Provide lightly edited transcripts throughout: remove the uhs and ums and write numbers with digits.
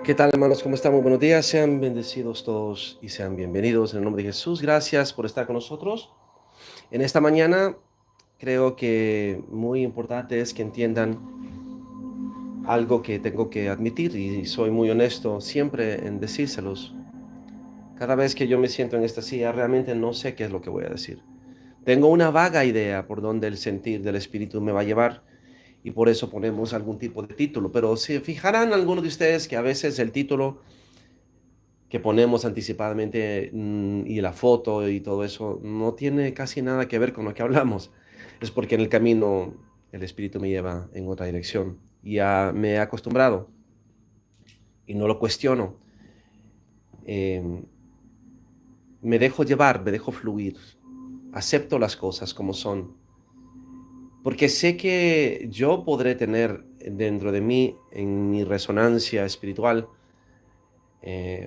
¿Qué tal, hermanos? ¿Cómo están? Muy buenos días. Sean bendecidos todos y sean bienvenidos en el nombre de Jesús. Gracias por estar con nosotros. En esta mañana creo que muy importante es que entiendan algo que tengo que admitir y soy muy honesto siempre en decírselos. Cada vez que yo me siento en esta silla, realmente no sé qué es lo que voy a decir. Tengo una vaga idea por dónde el sentir del Espíritu me va a llevar y por eso ponemos algún tipo de título. Pero se fijarán algunos de ustedes que a veces el título que ponemos anticipadamente y la foto y todo eso no tiene casi nada que ver con lo que hablamos. Es porque en el camino el Espíritu me lleva en otra dirección. Ya me he acostumbrado y no lo cuestiono. Eh, Me dejo llevar, me dejo fluir. Acepto las cosas como son. Porque sé que yo podré tener dentro de mí, en mi resonancia espiritual,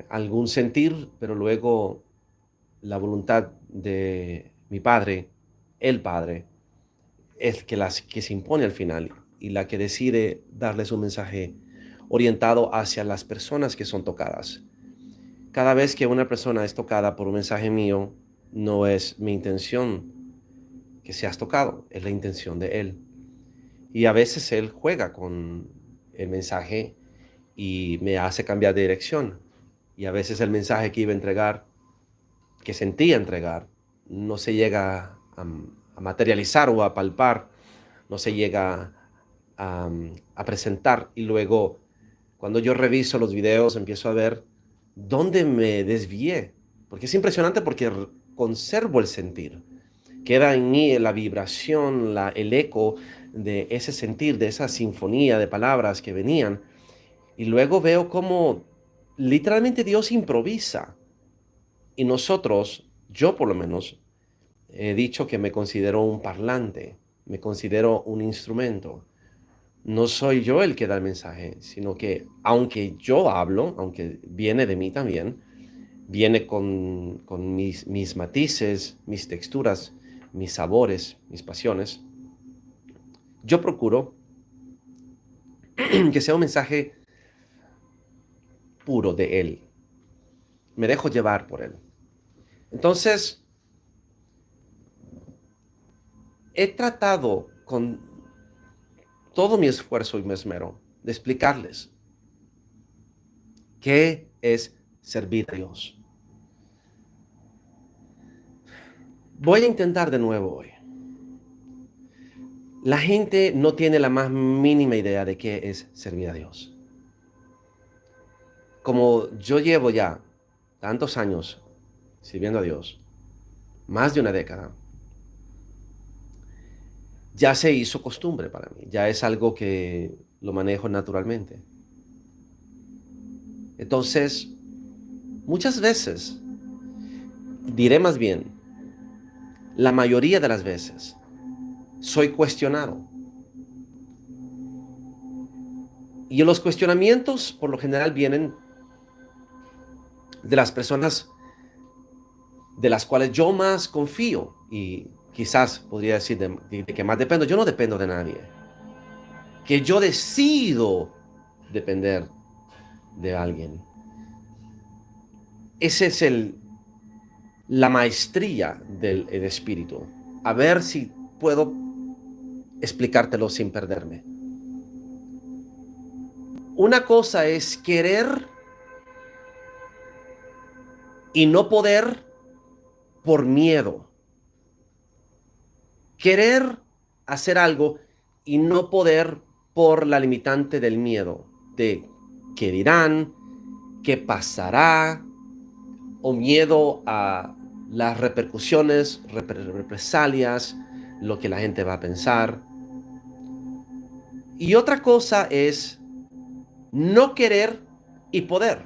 algún sentir, pero luego la voluntad de mi Padre, el Padre, es que se impone al final y la que decide darles un mensaje orientado hacia las personas que son tocadas. Cada vez que una persona es tocada por un mensaje mío, no es mi intención que seas tocado, es la intención de Él. Y a veces Él juega con el mensaje y me hace cambiar de dirección. Y a veces el mensaje que iba a entregar, que sentía entregar, no se llega a materializar o a palpar, no se llega a presentar. Y luego, cuando yo reviso los videos, empiezo a ver dónde me desvié. Porque es impresionante porque conservo el sentir. Queda en mí la vibración, el eco de ese sentir, de esa sinfonía de palabras que venían. Y luego veo cómo literalmente Dios improvisa. Y nosotros, yo por lo menos, he dicho que me considero un parlante, me considero un instrumento. No soy yo el que da el mensaje, sino que aunque yo hablo, aunque viene de mí también, viene con mis matices, mis texturas, mis sabores, mis pasiones, yo procuro que sea un mensaje puro de Él. Me dejo llevar por Él. Entonces, he tratado con todo mi esfuerzo y mi esmero de explicarles qué es servir a Dios. Voy a intentar de nuevo hoy. La gente no tiene la más mínima idea de qué es servir a Dios. Como yo llevo ya tantos años sirviendo a Dios, más de una década, ya se hizo costumbre para mí, ya es algo que lo manejo naturalmente. Entonces, muchas veces, diré más bien, la mayoría de las veces, soy cuestionado. Y los cuestionamientos por lo general vienen de las personas de las cuales yo más confío y quizás podría decir de que más dependo. Yo no dependo de nadie. Que yo decido depender de alguien. Ese es la maestría del espíritu. A ver si puedo explicártelo sin perderme. Una cosa es querer y no poder por miedo. Querer hacer algo y no poder por la limitante del miedo, de qué dirán, qué pasará, o miedo a las repercusiones, represalias, lo que la gente va a pensar. Y otra cosa es no querer y poder.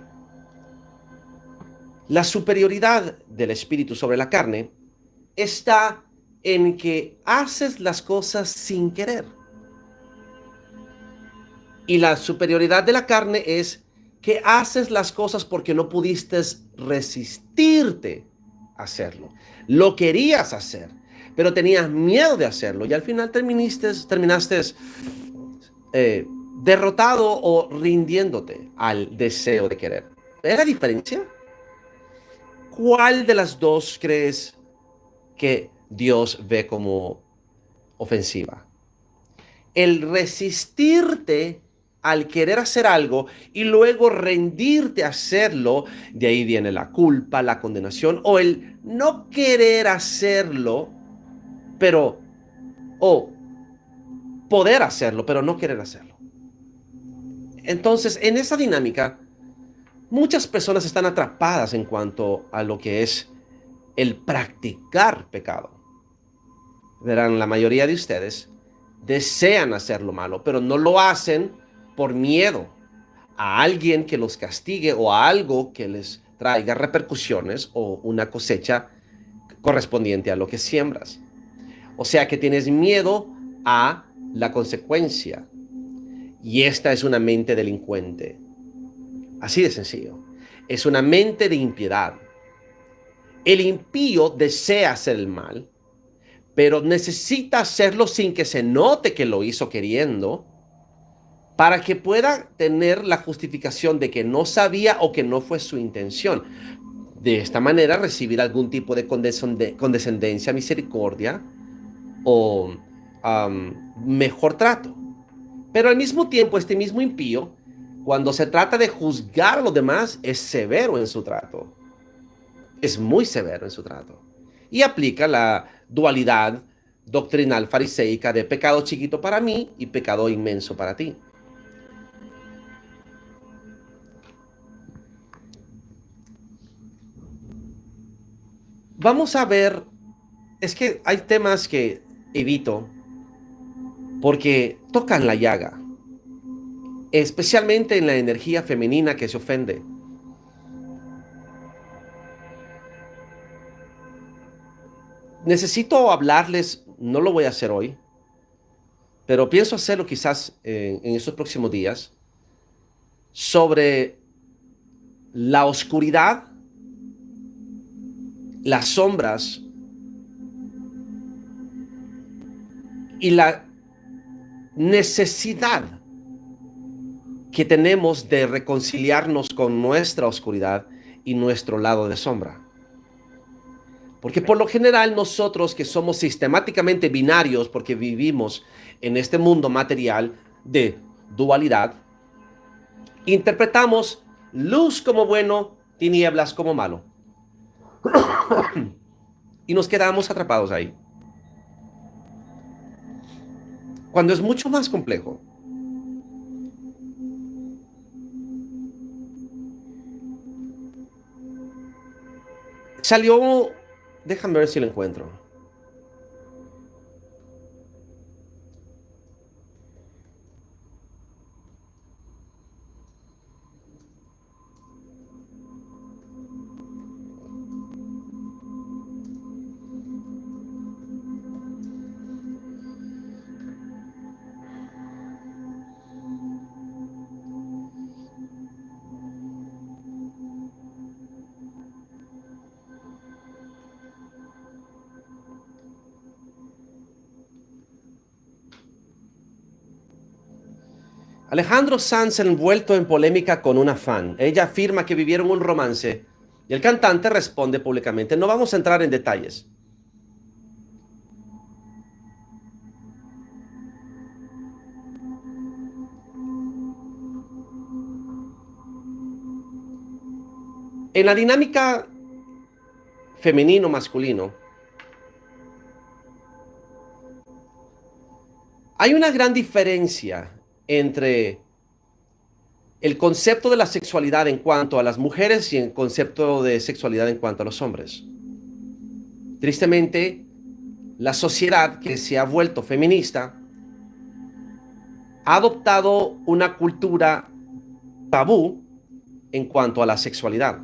La superioridad del espíritu sobre la carne está en que haces las cosas sin querer. Y la superioridad de la carne es que haces las cosas porque no pudiste resistirte a hacerlo. Lo querías hacer, pero tenías miedo de hacerlo y al final terminaste derrotado o rindiéndote al deseo de querer. ¿Ves la diferencia? ¿Cuál de las dos crees que Dios ve como ofensiva? El resistirte al querer hacer algo y luego rendirte a hacerlo, de ahí viene la culpa, la condenación, o el no querer hacerlo, pero, o poder hacerlo, pero no querer hacerlo. Entonces, en esa dinámica, muchas personas están atrapadas en cuanto a lo que es el practicar pecado. Verán, la mayoría de ustedes desean hacer lo malo, pero no lo hacen por miedo a alguien que los castigue o a algo que les traiga repercusiones o una cosecha correspondiente a lo que siembras. O sea que tienes miedo a la consecuencia. Y esta es una mente delincuente. Así de sencillo. Es una mente de impiedad. El impío desea hacer el mal, pero necesita hacerlo sin que se note que lo hizo queriendo, para que pueda tener la justificación de que no sabía o que no fue su intención. De esta manera recibir algún tipo de condescendencia, misericordia o mejor trato. Pero al mismo tiempo, este mismo impío, cuando se trata de juzgar a los demás, es severo en su trato. Es muy severo en su trato. Y aplica la dualidad doctrinal fariseica de pecado chiquito para mí y pecado inmenso para ti. Vamos a ver, es que hay temas que evito porque tocan la llaga, especialmente en la energía femenina que se ofende. Necesito hablarles, no lo voy a hacer hoy, pero pienso hacerlo quizás en estos próximos días, sobre la oscuridad, las sombras y la necesidad que tenemos de reconciliarnos con nuestra oscuridad y nuestro lado de sombra. Porque por lo general nosotros que somos sistemáticamente binarios, porque vivimos en este mundo material de dualidad, interpretamos luz como bueno, tinieblas como malo. Y nos quedamos atrapados ahí. Cuando es mucho más complejo. Salió, déjame ver si lo encuentro. Alejandro Sanz envuelto en polémica con una fan. Ella afirma que vivieron un romance y el cantante responde públicamente. No vamos a entrar en detalles. En la dinámica femenino-masculino, hay una gran diferencia entre el concepto de la sexualidad en cuanto a las mujeres y el concepto de sexualidad en cuanto a los hombres. Tristemente, la sociedad que se ha vuelto feminista ha adoptado una cultura tabú en cuanto a la sexualidad.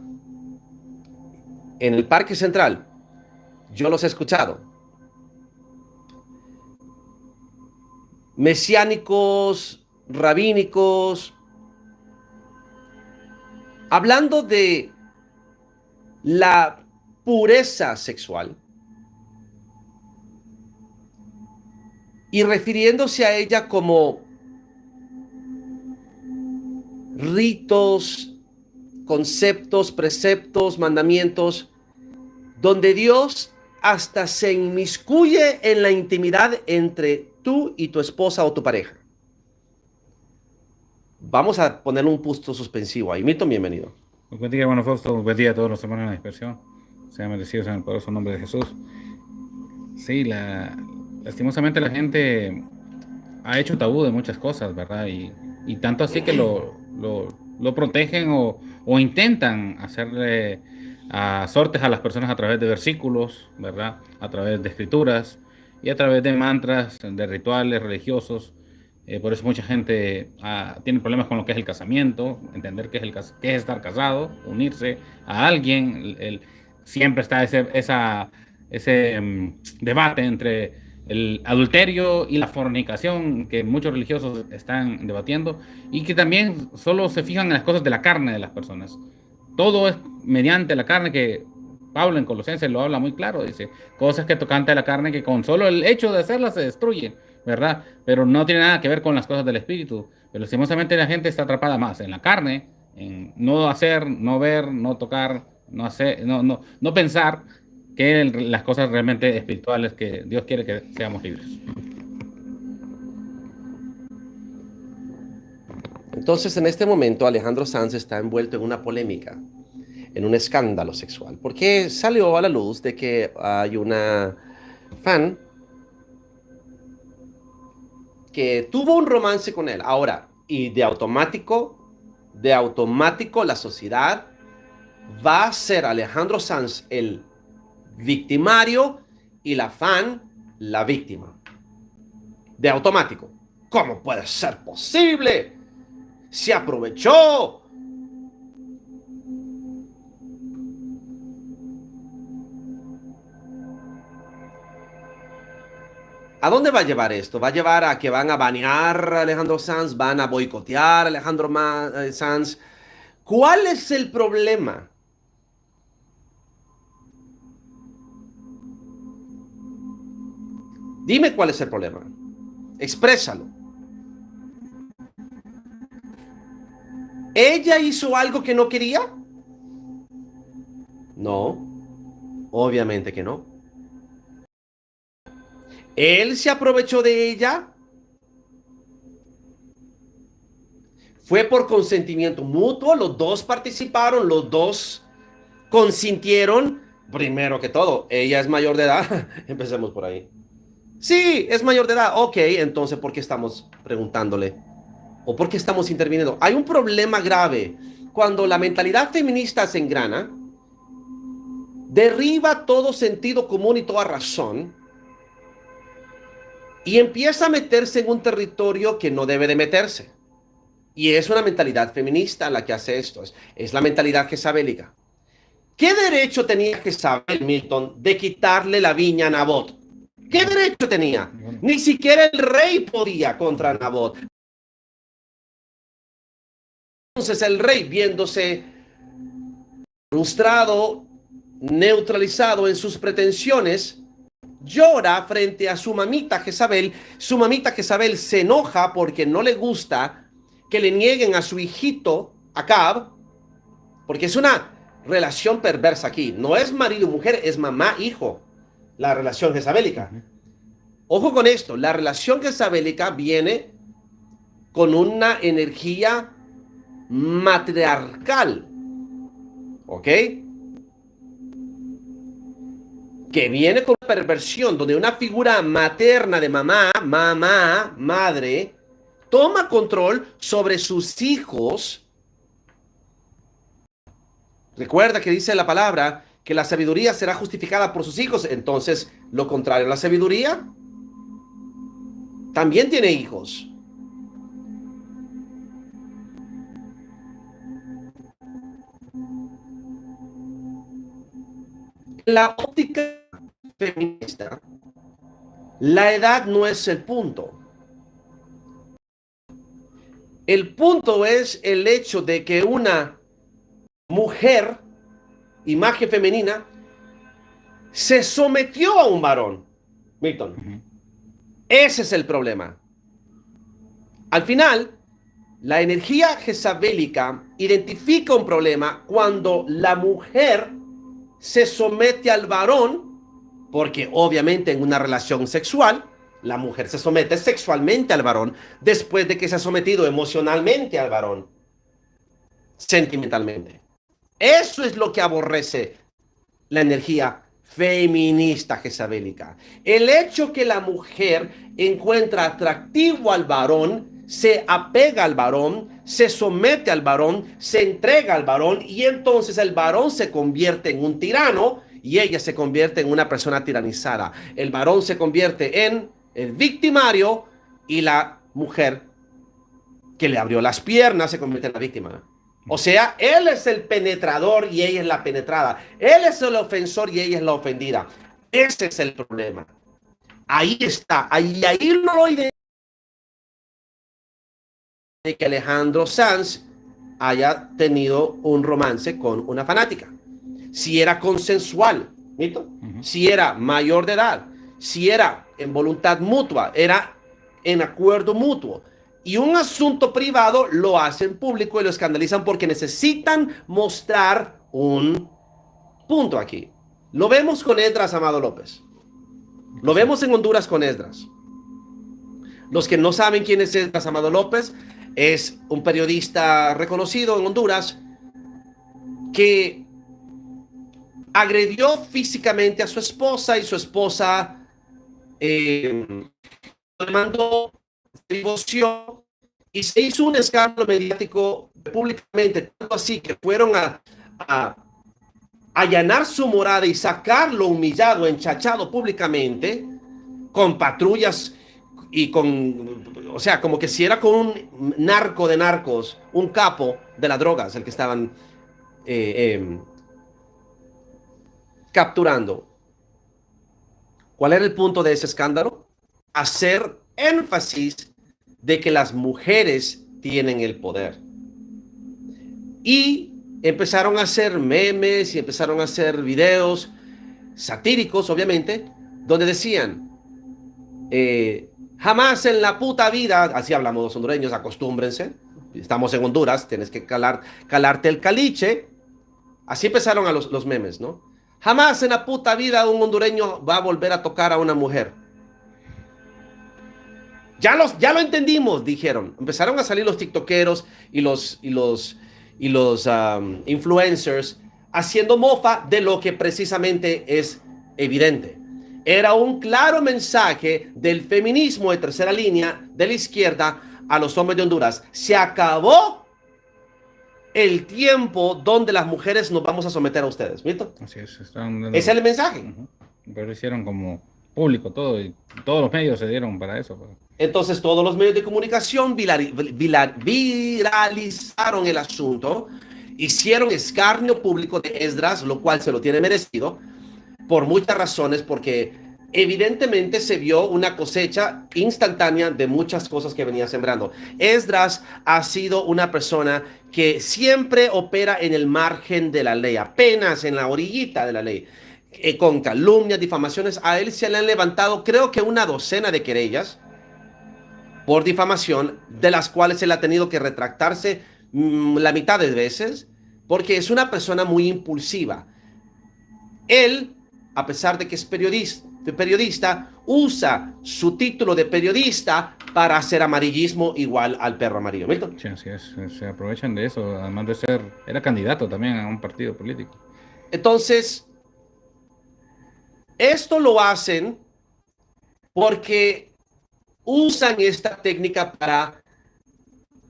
En el Parque Central, yo los he escuchado. Mesiánicos, rabínicos, hablando de la pureza sexual y refiriéndose a ella como ritos, conceptos, preceptos, mandamientos, donde Dios hasta se inmiscuye en la intimidad entre tú y tu esposa o tu pareja. Vamos a poner un punto suspensivo ahí. Milton, bienvenido. Buen día, bueno, Fausto. Buen día a todos los hermanos en la dispersión. Sean bendecidos en el poderoso nombre de Jesús. Sí, lastimosamente la gente ha hecho tabú de muchas cosas, ¿verdad? Y tanto así que lo protegen o intentan hacerle sortes a las personas a través de versículos, ¿verdad? A través de escrituras y a través de mantras, de rituales religiosos. Por eso mucha gente tiene problemas con lo que es el casamiento, entender qué es estar casado, unirse a alguien. Siempre está ese debate entre el adulterio y la fornicación que muchos religiosos están debatiendo, y que también solo se fijan en las cosas de la carne de las personas. Todo es mediante la carne, que Pablo en Colosenses lo habla muy claro, dice, cosas que tocante a la carne que con solo el hecho de hacerlas se destruyen, ¿verdad? Pero no tiene nada que ver con las cosas del espíritu. Pero lastimosamente la gente está atrapada más en la carne, en no hacer, no ver, no tocar, no hacer, no pensar, que las cosas realmente espirituales que Dios quiere que seamos libres. Entonces, en este momento, Alejandro Sanz está envuelto en una polémica, en un escándalo sexual, porque salió a la luz de que hay una fan que tuvo un romance con él. Ahora, y de automático, la sociedad va a ser Alejandro Sanz el victimario y la fan la víctima. De automático. ¿Cómo puede ser posible? Se aprovechó. ¿A dónde va a llevar esto? ¿Va a llevar a que van a banear a Alejandro Sanz? ¿Van a boicotear a Alejandro Sanz? ¿Cuál es el problema? Dime cuál es el problema. Exprésalo. ¿Ella hizo algo que no quería? No, obviamente que no. ¿Él se aprovechó de ella? Fue por consentimiento mutuo, los dos participaron, los dos consintieron. Primero que todo, ella es mayor de edad. Empecemos por ahí. Sí, es mayor de edad. Ok, entonces, ¿por qué estamos preguntándole? ¿O por qué estamos interviniendo? Hay un problema grave. Cuando la mentalidad feminista se engrana, derriba todo sentido común y toda razón y empieza a meterse en un territorio que no debe de meterse. Y es una mentalidad feminista la que hace esto. Es la mentalidad jezabélica. ¿Qué derecho tenía Jezabel, Milton, de quitarle la viña a Nabot? ¿Qué derecho tenía? Ni siquiera el rey podía contra Nabot. Entonces el rey, viéndose frustrado, neutralizado en sus pretensiones, llora frente a su mamita Jezabel. Su mamita Jezabel se enoja porque no le gusta que le nieguen a su hijito Acab, porque es una relación perversa aquí. No es marido y mujer, es mamá-hijo, la relación jezabélica. Ojo con esto, la relación jezabélica viene con una energía matriarcal, ¿ok? Que viene con una perversión donde una figura materna de mamá, madre, toma control sobre sus hijos. Recuerda que dice la palabra que la sabiduría será justificada por sus hijos. Entonces, lo contrario, la sabiduría también tiene hijos. La óptica feminista, la edad no es el punto. El punto es el hecho de que una mujer, imagen femenina, se sometió a un varón. Milton, ese es el problema. Al final, La energía jezabélica identifica un problema cuando la mujer se somete al varón, porque obviamente en una relación sexual, la mujer se somete sexualmente al varón después de que se ha sometido emocionalmente al varón, sentimentalmente. Eso es lo que aborrece la energía feminista jezabélica. El hecho que la mujer encuentra atractivo al varón, se apega al varón, se somete al varón, se entrega al varón y entonces el varón se convierte en un tirano y ella se convierte en una persona tiranizada. El varón se convierte en el victimario y la mujer que le abrió las piernas se convierte en la víctima. O sea, él es el penetrador y ella es la penetrada. Él es el ofensor y ella es la ofendida. Ese es el problema. Ahí está. Ahí no lo identifica que Alejandro Sanz haya tenido un romance con una fanática. Si era consensual, ¿mito? Si era mayor de edad, si era en voluntad mutua, era en acuerdo mutuo. Y un asunto privado lo hacen público y lo escandalizan porque necesitan mostrar un punto aquí. Lo vemos con Esdras Amado López. Lo vemos en Honduras con Esdras. Los que no saben quién es Esdras Amado López, es un periodista reconocido en Honduras que agredió físicamente a su esposa y su esposa demandó, se divorció y se hizo un escándalo mediático públicamente, tanto así que fueron a allanar su morada y sacarlo humillado, enchachado públicamente, con patrullas y con, o sea, como que si era con un narco de narcos, un capo de las drogas, el que estaban capturando. ¿Cuál era el punto de ese escándalo? Hacer énfasis de que las mujeres tienen el poder. Y empezaron a hacer memes y empezaron a hacer videos satíricos, obviamente, donde decían, jamás en la puta vida, así hablamos los hondureños, acostúmbrense, estamos en Honduras, tienes que calarte el caliche. Así empezaron a los memes, ¿no? Jamás en la puta vida un hondureño va a volver a tocar a una mujer. Ya lo entendimos, dijeron. Empezaron a salir los tiktokeros y los influencers haciendo mofa de lo que precisamente es evidente. Era un claro mensaje del feminismo de tercera línea de la izquierda a los hombres de Honduras. Se acabó el tiempo donde las mujeres nos vamos a someter a ustedes, ¿viste? Así es. Ese es el mensaje. Pero hicieron como público todo y todos los medios se dieron para eso. Entonces todos los medios de comunicación viralizaron el asunto, hicieron escarnio público de Esdras, lo cual se lo tiene merecido, por muchas razones, porque evidentemente se vio una cosecha instantánea de muchas cosas que venía sembrando. Esdras ha sido una persona que siempre opera en el margen de la ley, apenas en la orillita de la ley, con calumnias, difamaciones. A él se le han levantado creo que una docena de querellas por difamación, de las cuales él ha tenido que retractarse la mitad de veces, porque es una persona muy impulsiva. Él, a pesar de que es periodista, usa su título de periodista para hacer amarillismo igual al perro amarillo. ¿Milton? Sí, así es. Se aprovechan de eso, además de ser, era candidato también a un partido político. Entonces, esto lo hacen porque usan esta técnica para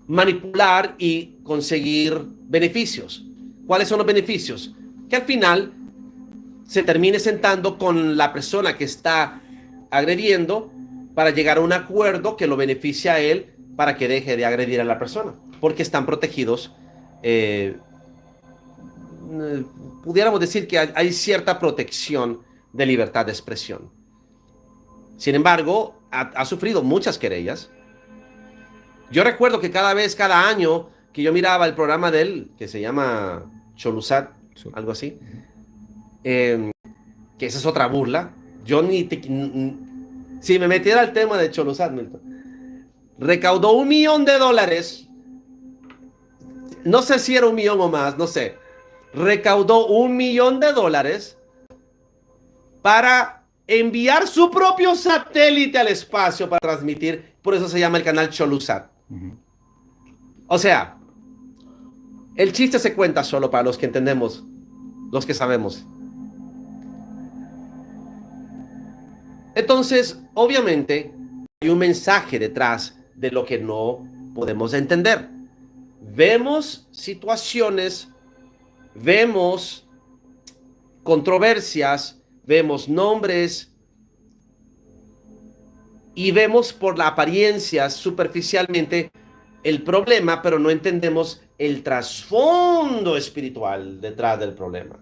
manipular y conseguir beneficios. ¿Cuáles son los beneficios? Que al final se termine sentando con la persona que está agrediendo para llegar a un acuerdo que lo beneficie a él para que deje de agredir a la persona, porque están protegidos. Pudiéramos decir que hay cierta protección de libertad de expresión. Sin embargo, ha sufrido muchas querellas. Yo recuerdo que cada año que yo miraba el programa de él, que se llama Cholusat, algo así, que esa es otra burla. Yo si me metiera al tema de Cholusat, Milton, recaudó $1 millón no sé si era 1 millón o más, no sé, recaudó $1 millón para enviar su propio satélite al espacio para transmitir, por eso se llama el canal Cholusat. O sea, el chiste se cuenta solo para los que entendemos, los que sabemos. Entonces, obviamente, hay un mensaje detrás de lo que no podemos entender. Vemos situaciones, vemos controversias, vemos nombres y vemos por la apariencia superficialmente el problema, pero no entendemos el trasfondo espiritual detrás del problema.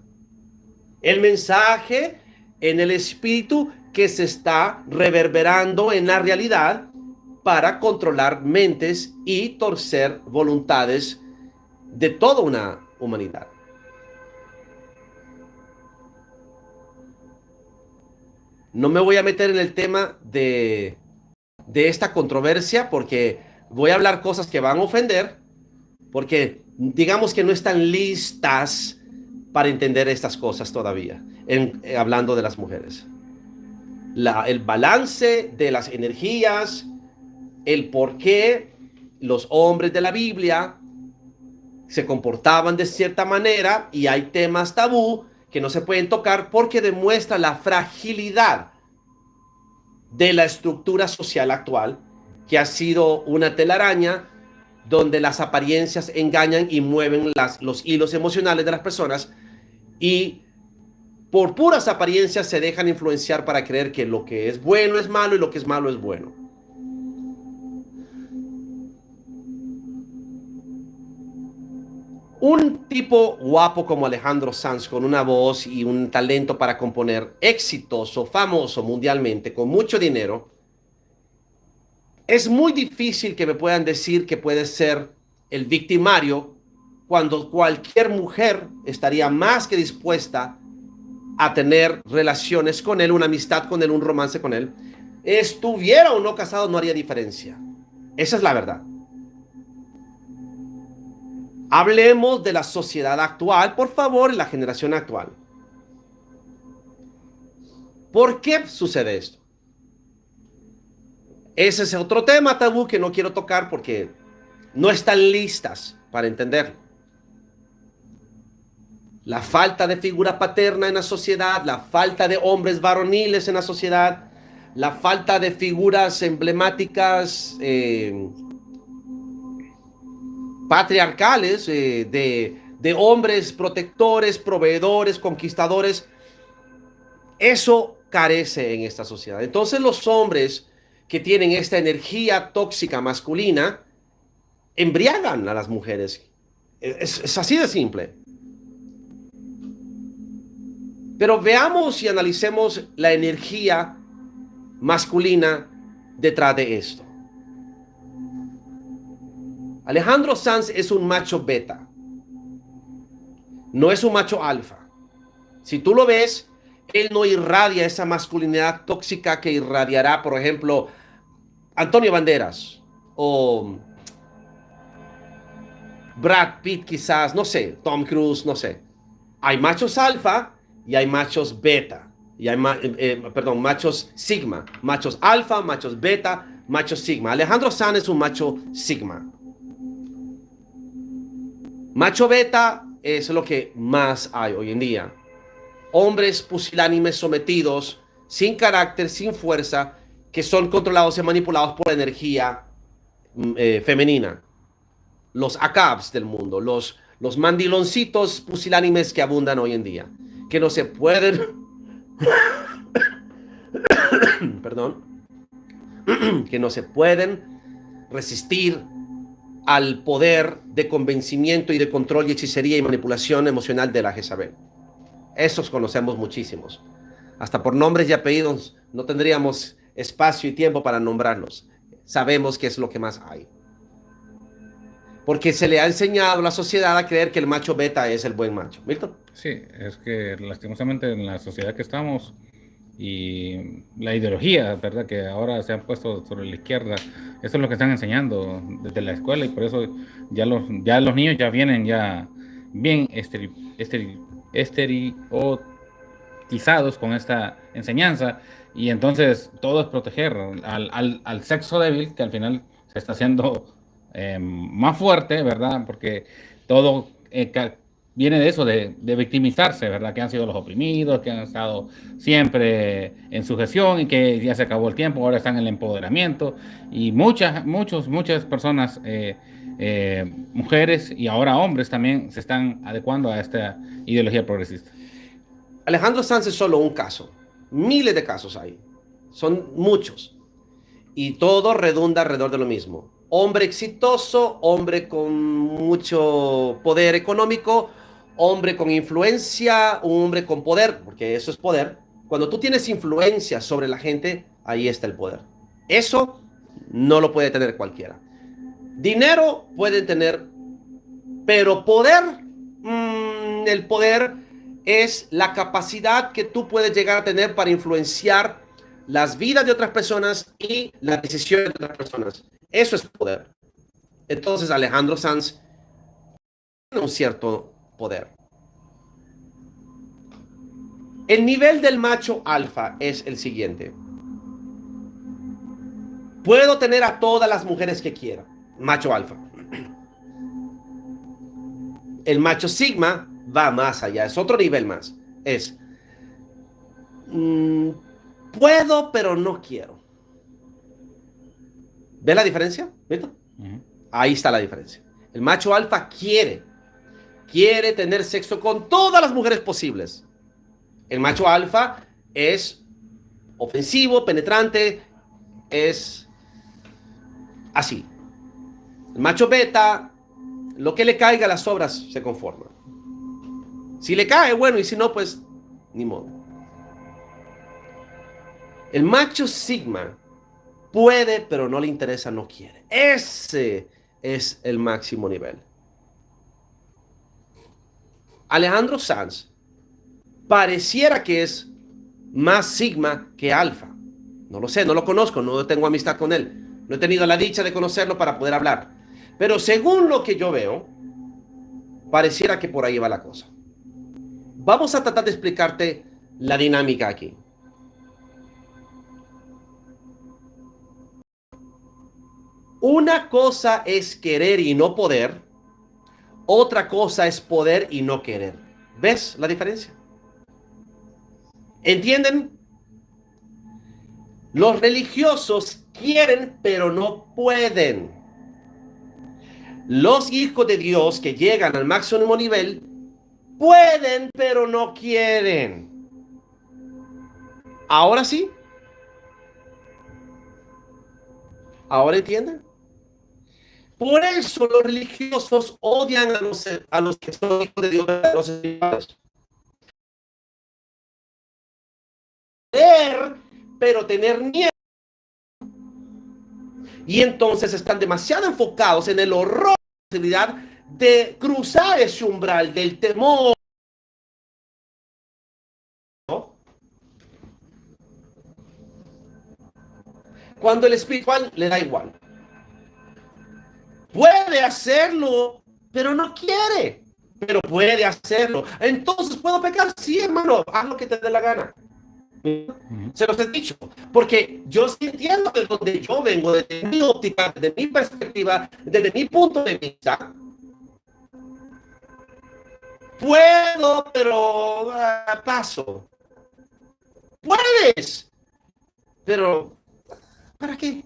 El mensaje en el espíritu que se está reverberando en la realidad para controlar mentes y torcer voluntades de toda una humanidad. No me voy a meter en el tema de esta controversia porque voy a hablar cosas que van a ofender, porque digamos que no están listas para entender estas cosas todavía, hablando de las mujeres. El balance de las energías, el por qué los hombres de la Biblia se comportaban de cierta manera y hay temas tabú que no se pueden tocar porque demuestra la fragilidad de la estructura social actual, que ha sido una telaraña donde las apariencias engañan y mueven los hilos emocionales de las personas y por puras apariencias se dejan influenciar para creer que lo que es bueno es malo y lo que es malo es bueno. Un tipo guapo como Alejandro Sanz, con una voz y un talento para componer, exitoso, famoso mundialmente, con mucho dinero, es muy difícil que me puedan decir que puede ser el victimario cuando cualquier mujer estaría más que dispuesta a tener relaciones con él, una amistad con él, un romance con él. Estuviera o no casado, no haría diferencia. Esa es la verdad. Hablemos de la sociedad actual, por favor, y la generación actual. ¿Por qué sucede esto? Ese es otro tema tabú que no quiero tocar porque no están listas para entenderlo. La falta de figura paterna en la sociedad, la falta de hombres varoniles en la sociedad, la falta de figuras emblemáticas patriarcales, de hombres protectores, proveedores, conquistadores, eso carece en esta sociedad. Entonces los hombres que tienen esta energía tóxica masculina embriagan a las mujeres. Es así de simple. Pero veamos y analicemos la energía masculina detrás de esto. Alejandro Sanz es un macho beta. No es un macho alfa. Si tú lo ves, él no irradia esa masculinidad tóxica que irradiará, por ejemplo, Antonio Banderas o Brad Pitt quizás, no sé, Tom Cruise, no sé. Hay machos alfa y hay machos beta. Y hay machos sigma. Machos alfa, machos beta, machos sigma. Alejandro Sanz es un macho sigma. Macho beta es lo que más hay hoy en día. Hombres pusilánimes sometidos, sin carácter, sin fuerza, que son controlados y manipulados por la energía femenina. Los acabs del mundo, los mandiloncitos pusilánimes que abundan hoy en día, que no se pueden, perdón, que no se pueden resistir al poder de convencimiento y de control y hechicería y manipulación emocional de la Jezabel. Esos conocemos muchísimos. Hasta por nombres y apellidos no tendríamos espacio y tiempo para nombrarlos. Sabemos qué es lo que más hay. Porque se le ha enseñado a la sociedad a creer que el macho beta es el buen macho. ¿Milton? Sí, es que lastimosamente en la sociedad que estamos, y la ideología, ¿verdad? Que ahora se han puesto sobre la izquierda. Eso es lo que están enseñando desde la escuela y por eso ya los niños ya vienen ya bien estereotipizados con esta enseñanza y entonces todo es proteger al sexo débil que al final se está haciendo más fuerte, ¿verdad? Porque todo viene de eso, de victimizarse, ¿verdad? Que han sido los oprimidos, que han estado siempre en sujeción y que ya se acabó el tiempo, ahora están en el empoderamiento y muchas personas, mujeres y ahora hombres también se están adecuando a esta ideología progresista. Alejandro Sanz es solo un caso. Miles de casos hay. Son muchos. Y todo redunda alrededor de lo mismo. Hombre exitoso, hombre con mucho poder económico, hombre con influencia, un hombre con poder, porque eso es poder. Cuando tú tienes influencia sobre la gente, ahí está el poder. Eso no lo puede tener cualquiera. Dinero pueden tener, pero poder, el poder es la capacidad que tú puedes llegar a tener para influenciar las vidas de otras personas y las decisiones de otras personas. Eso es poder. Entonces Alejandro Sanz tiene un cierto poder. El nivel del macho alfa es el siguiente. Puedo tener a todas las mujeres que quiera. Macho alfa. El macho sigma va más allá, es otro nivel más. Es, mmm, puedo, pero no quiero. ¿Ves la diferencia? ¿Viste? Ahí está la diferencia. El macho alfa quiere tener sexo con todas las mujeres posibles. El macho alfa es ofensivo, penetrante, es así. El macho beta, lo que le caiga a las obras se conforma. Si le cae, bueno, y si no, pues ni modo. El macho sigma puede, pero no le interesa, no quiere. Ese es el máximo nivel. Alejandro Sanz pareciera que es más sigma que alfa. No lo sé, no lo conozco, no tengo amistad con él. No he tenido la dicha de conocerlo para poder hablar. Pero según lo que yo veo, pareciera que por ahí va la cosa. Vamos a tratar de explicarte la dinámica aquí. Una cosa es querer y no poder. Otra cosa es poder y no querer. ¿Ves la diferencia? ¿Entienden? Los religiosos quieren, pero no pueden. Los hijos de Dios que llegan al máximo nivel pueden, pero no quieren. ¿Ahora sí? ¿Ahora entienden? Por eso los religiosos odian a los que son hijos de Dios, a los espirituales. Pero tener miedo. Y entonces están demasiado enfocados en el horror, la posibilidad de cruzar ese umbral del temor. Cuando el espiritual le da igual. Puede hacerlo, pero no quiere. Pero puede hacerlo. Entonces, ¿puedo pecar? Sí, hermano, haz lo que te dé la gana. Se los he dicho, porque yo sí entiendo de donde yo vengo, desde mi óptica, desde mi perspectiva, desde mi punto de vista. Puedo, pero paso. Puedes, pero ¿para qué?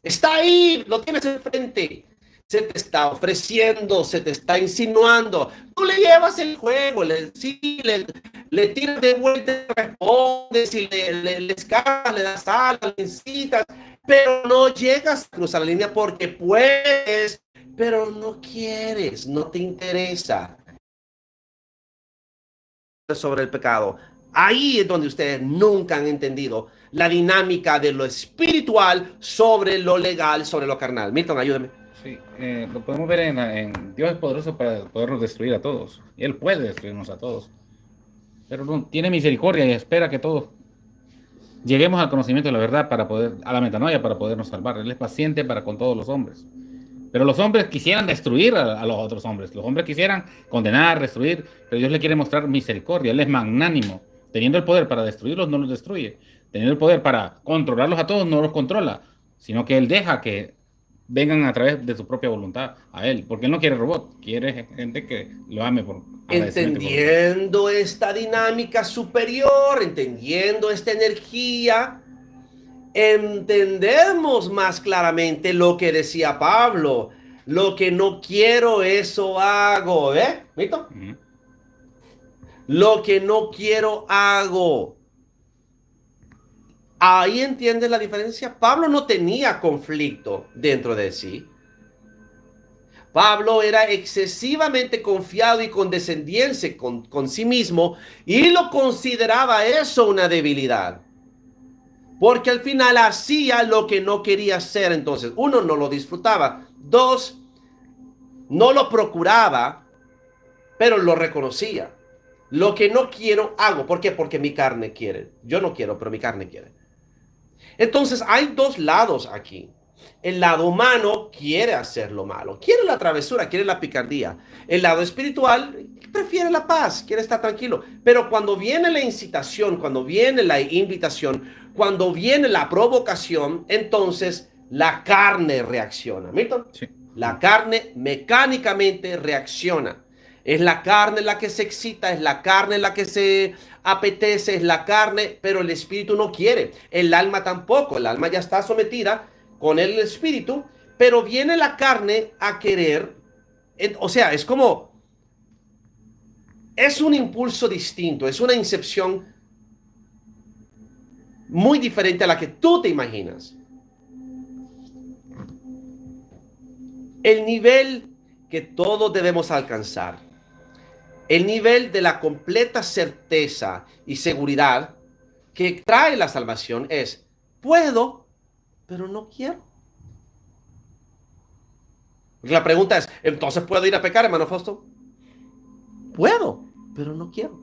Está ahí, lo tienes enfrente. Se te está ofreciendo, se te está insinuando. Tú le llevas el juego, le tiras de vuelta, respondes y le escapas, le das alas, le incitas, pero no llegas a cruzar la línea porque puedes, pero no quieres, no te interesa. Sobre el pecado. Ahí es donde ustedes nunca han entendido la dinámica de lo espiritual sobre lo legal, sobre lo carnal. Milton, ayúdame. Sí, lo podemos ver en Dios es poderoso para podernos destruir a todos. Él puede destruirnos a todos. Pero no, tiene misericordia y espera que todos lleguemos al conocimiento de la verdad para poder, a la metanoia para podernos salvar. Él es paciente para con todos los hombres. Pero los hombres quisieran destruir a los otros hombres. Los hombres quisieran condenar, destruir, pero Dios le quiere mostrar misericordia. Él es magnánimo. Teniendo el poder para destruirlos, no los destruye. Teniendo el poder para controlarlos a todos, no los controla, sino que Él deja que vengan a través de su propia voluntad a Él. Porque Él no quiere robots, quiere gente que lo ame por agradecimiento y por voluntad. Entendiendo esta dinámica superior, entendiendo esta energía, entendemos más claramente lo que decía Pablo. Lo que no quiero, eso hago. ¿Eh? ¿Mito? Ujú. Lo que no quiero, hago. Ahí entiendes la diferencia. Pablo no tenía conflicto dentro de sí. Pablo era excesivamente confiado y condescendiente con sí mismo y lo consideraba eso una debilidad. Porque al final hacía lo que no quería hacer. Entonces, uno, no lo disfrutaba. Dos, no lo procuraba, pero lo reconocía. Lo que no quiero, hago. ¿Por qué? Porque mi carne quiere. Yo no quiero, pero mi carne quiere. Entonces, hay dos lados aquí. El lado humano quiere hacer lo malo, quiere la travesura, quiere la picardía. El lado espiritual prefiere la paz, quiere estar tranquilo. Pero cuando viene la incitación, cuando viene la invitación, cuando viene la provocación, entonces la carne reacciona. ¿Milton? Sí. La carne mecánicamente reacciona. Es la carne la que se excita, es la carne la que se apetece, es la carne, pero el espíritu no quiere. El alma tampoco, el alma ya está sometida con el espíritu, pero viene la carne a querer. O sea, es como, es un impulso distinto, es una incepción muy diferente a la que tú te imaginas. El nivel que todos debemos alcanzar, el nivel de la completa certeza y seguridad que trae la salvación es, puedo, pero no quiero. La pregunta es, ¿entonces puedo ir a pecar, hermano Fausto? Puedo, pero no quiero.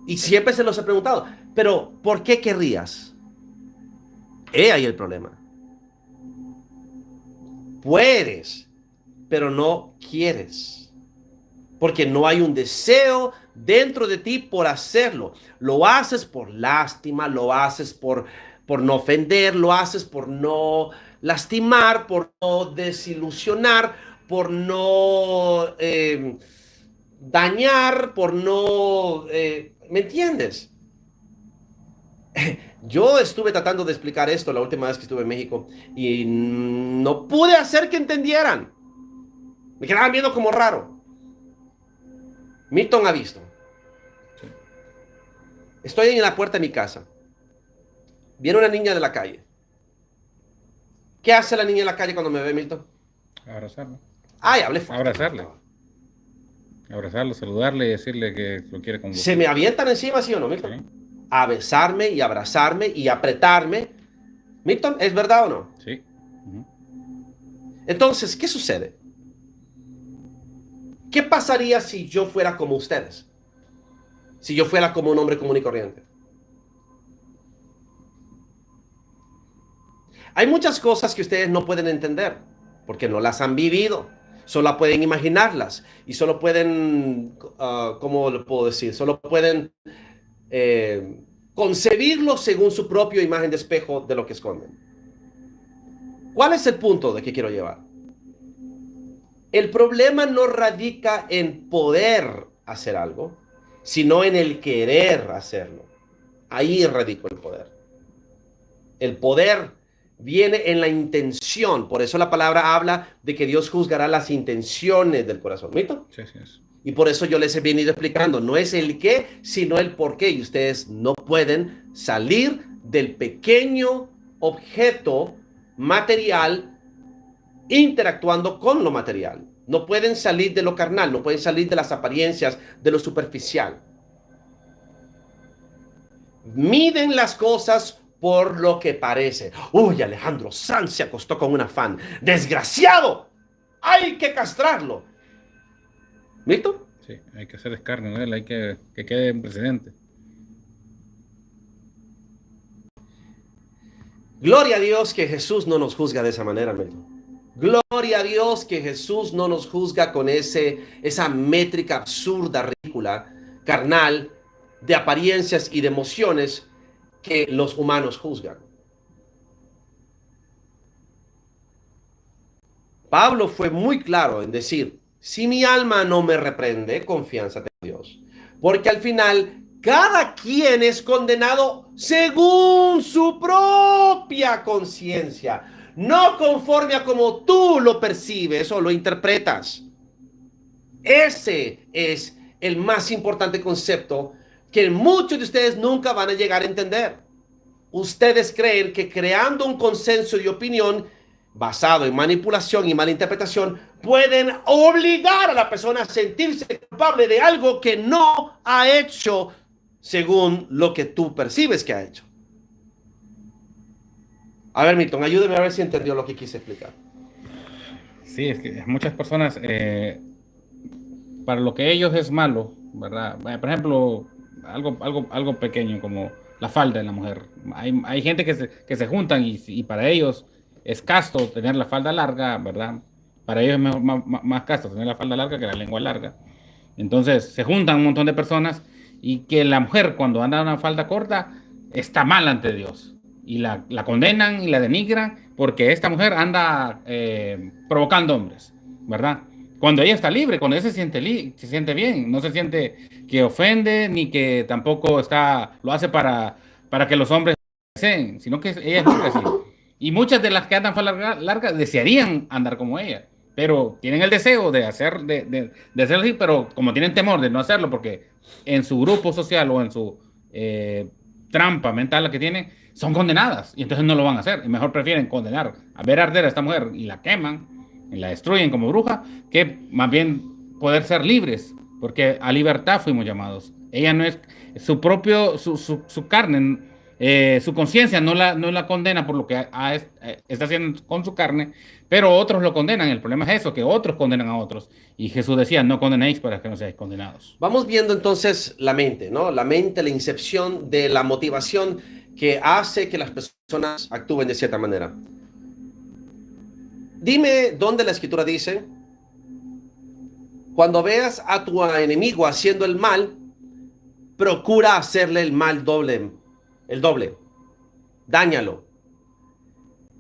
Y siempre se los he preguntado, pero ¿por qué querrías? He ahí el problema. Puedes, pero no quieres. Porque no hay un deseo dentro de ti por hacerlo. Lo haces por lástima, lo haces por no ofender, lo haces por no lastimar, por no desilusionar, por no dañar, por no... ¿me entiendes? Yo estuve tratando de explicar esto la última vez que estuve en México y no pude hacer que entendieran. Me quedaban viendo como raro. Milton ha visto. Sí. Estoy en la puerta de mi casa. Viene una niña de la calle. ¿Qué hace la niña en la calle cuando me ve, Milton? Abrazarlo. Ay, hablé fuerte. Abrazarle. Abrazarlo, saludarle y decirle que lo quiere con gusto. ¿Se me avientan encima, sí o no, Milton? Sí. A besarme y abrazarme y apretarme. Milton, ¿es verdad o no? Sí. Ujú. Entonces, ¿qué sucede? ¿Qué pasaría si yo fuera como ustedes? Si yo fuera como un hombre común y corriente. Hay muchas cosas que ustedes no pueden entender porque no las han vivido. Solo pueden imaginarlas y solo pueden, ¿cómo lo puedo decir? Solo pueden concebirlo según su propia imagen de espejo de lo que esconden. ¿Cuál es el punto de que quiero llevar? El problema no radica en poder hacer algo, sino en el querer hacerlo. Ahí radica el poder. El poder viene en la intención. Por eso la palabra habla de que Dios juzgará las intenciones del corazón. ¿Mito? Sí, sí, es. Y por eso yo les he venido explicando, no es el qué, sino el por qué. Y ustedes no pueden salir del pequeño objeto material interactuando con lo material. No pueden salir de lo carnal, no pueden salir de las apariencias, de lo superficial. Miden las cosas por lo que parece. Uy, Alejandro Sanz se acostó con una fan. ¡Desgraciado! ¡Hay que castrarlo! ¿Mito? Sí, hay que hacer escarnio de él, hay que quede un precedente. Gloria a Dios que Jesús no nos juzga de esa manera, Milton. Gloria a Dios que Jesús no nos juzga con esa métrica absurda, ridícula, carnal, de apariencias y de emociones que los humanos juzgan. Pablo fue muy claro en decir, si mi alma no me reprende, confianza en Dios. Porque al final, cada quien es condenado según su propia conciencia, no conforme a como tú lo percibes o lo interpretas. Ese es el más importante concepto que muchos de ustedes nunca van a llegar a entender. Ustedes creen que creando un consenso de opinión basado en manipulación y malinterpretación pueden obligar a la persona a sentirse culpable de algo que no ha hecho según lo que tú percibes que ha hecho. A ver, Milton, ayúdeme a ver si entendió lo que quise explicar. Sí, es que muchas personas, para lo que ellos es malo, ¿verdad? Por ejemplo, algo pequeño como la falda de la mujer. Hay gente que se juntan y para ellos es casto tener la falda larga, ¿verdad? Para ellos es mejor, más casto tener la falda larga que la lengua larga. Entonces se juntan un montón de personas y que la mujer cuando anda una falda corta está mal ante Dios. Y la condenan y la denigran porque esta mujer anda provocando hombres, ¿verdad? Cuando ella está libre, cuando ella se siente bien, no se siente que ofende ni que tampoco lo hace para que los hombres deseen, sino que ella es libre así. Y muchas de las que andan falda larga desearían andar como ella, pero tienen el deseo de hacerlo así, pero como tienen temor de no hacerlo, porque en su grupo social o en su trampa mental la que tienen, son condenadas y entonces no lo van a hacer. Y mejor prefieren condenar a ver arder a esta mujer y la queman y la destruyen como bruja, que más bien poder ser libres, porque a libertad fuimos llamados. Ella no es su carne, su conciencia no la condena por lo que está haciendo con su carne, pero otros lo condenan. El problema es eso, que otros condenan a otros. Y Jesús decía, no condenéis para que no seáis condenados. Vamos viendo entonces la mente, ¿no? La mente, la incepción de la motivación que hace que las personas actúen de cierta manera. Dime dónde la escritura dice, cuando veas a tu enemigo haciendo el mal, procura hacerle el mal el doble, dáñalo.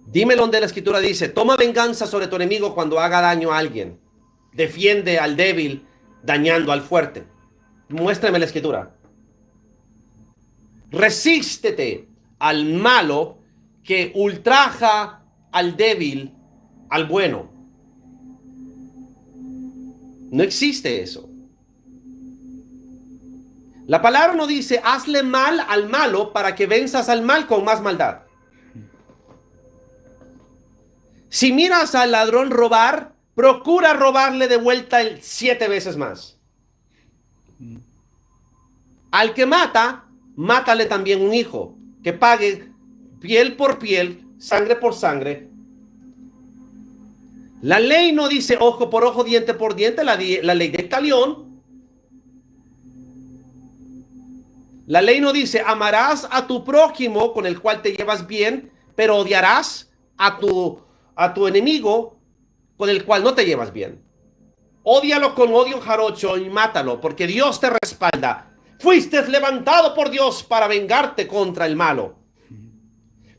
Dime dónde la escritura dice, toma venganza sobre tu enemigo cuando haga daño a alguien, defiende al débil dañando al fuerte. Muéstrame la escritura. Resístete al malo que ultraja al débil, al bueno. No existe eso. La palabra no dice, hazle mal al malo para que venzas al mal con más maldad. Si miras al ladrón robar, procura robarle de vuelta 7 veces más. Al que mata, mátale también un hijo, que pague piel por piel, sangre por sangre. La ley no dice ojo por ojo, diente por diente, la ley del talión. La ley no dice amarás a tu prójimo con el cual te llevas bien, pero odiarás a tu enemigo con el cual no te llevas bien. Ódialo con odio jarocho y mátalo, porque Dios te respalda. Fuiste levantado por Dios para vengarte contra el malo.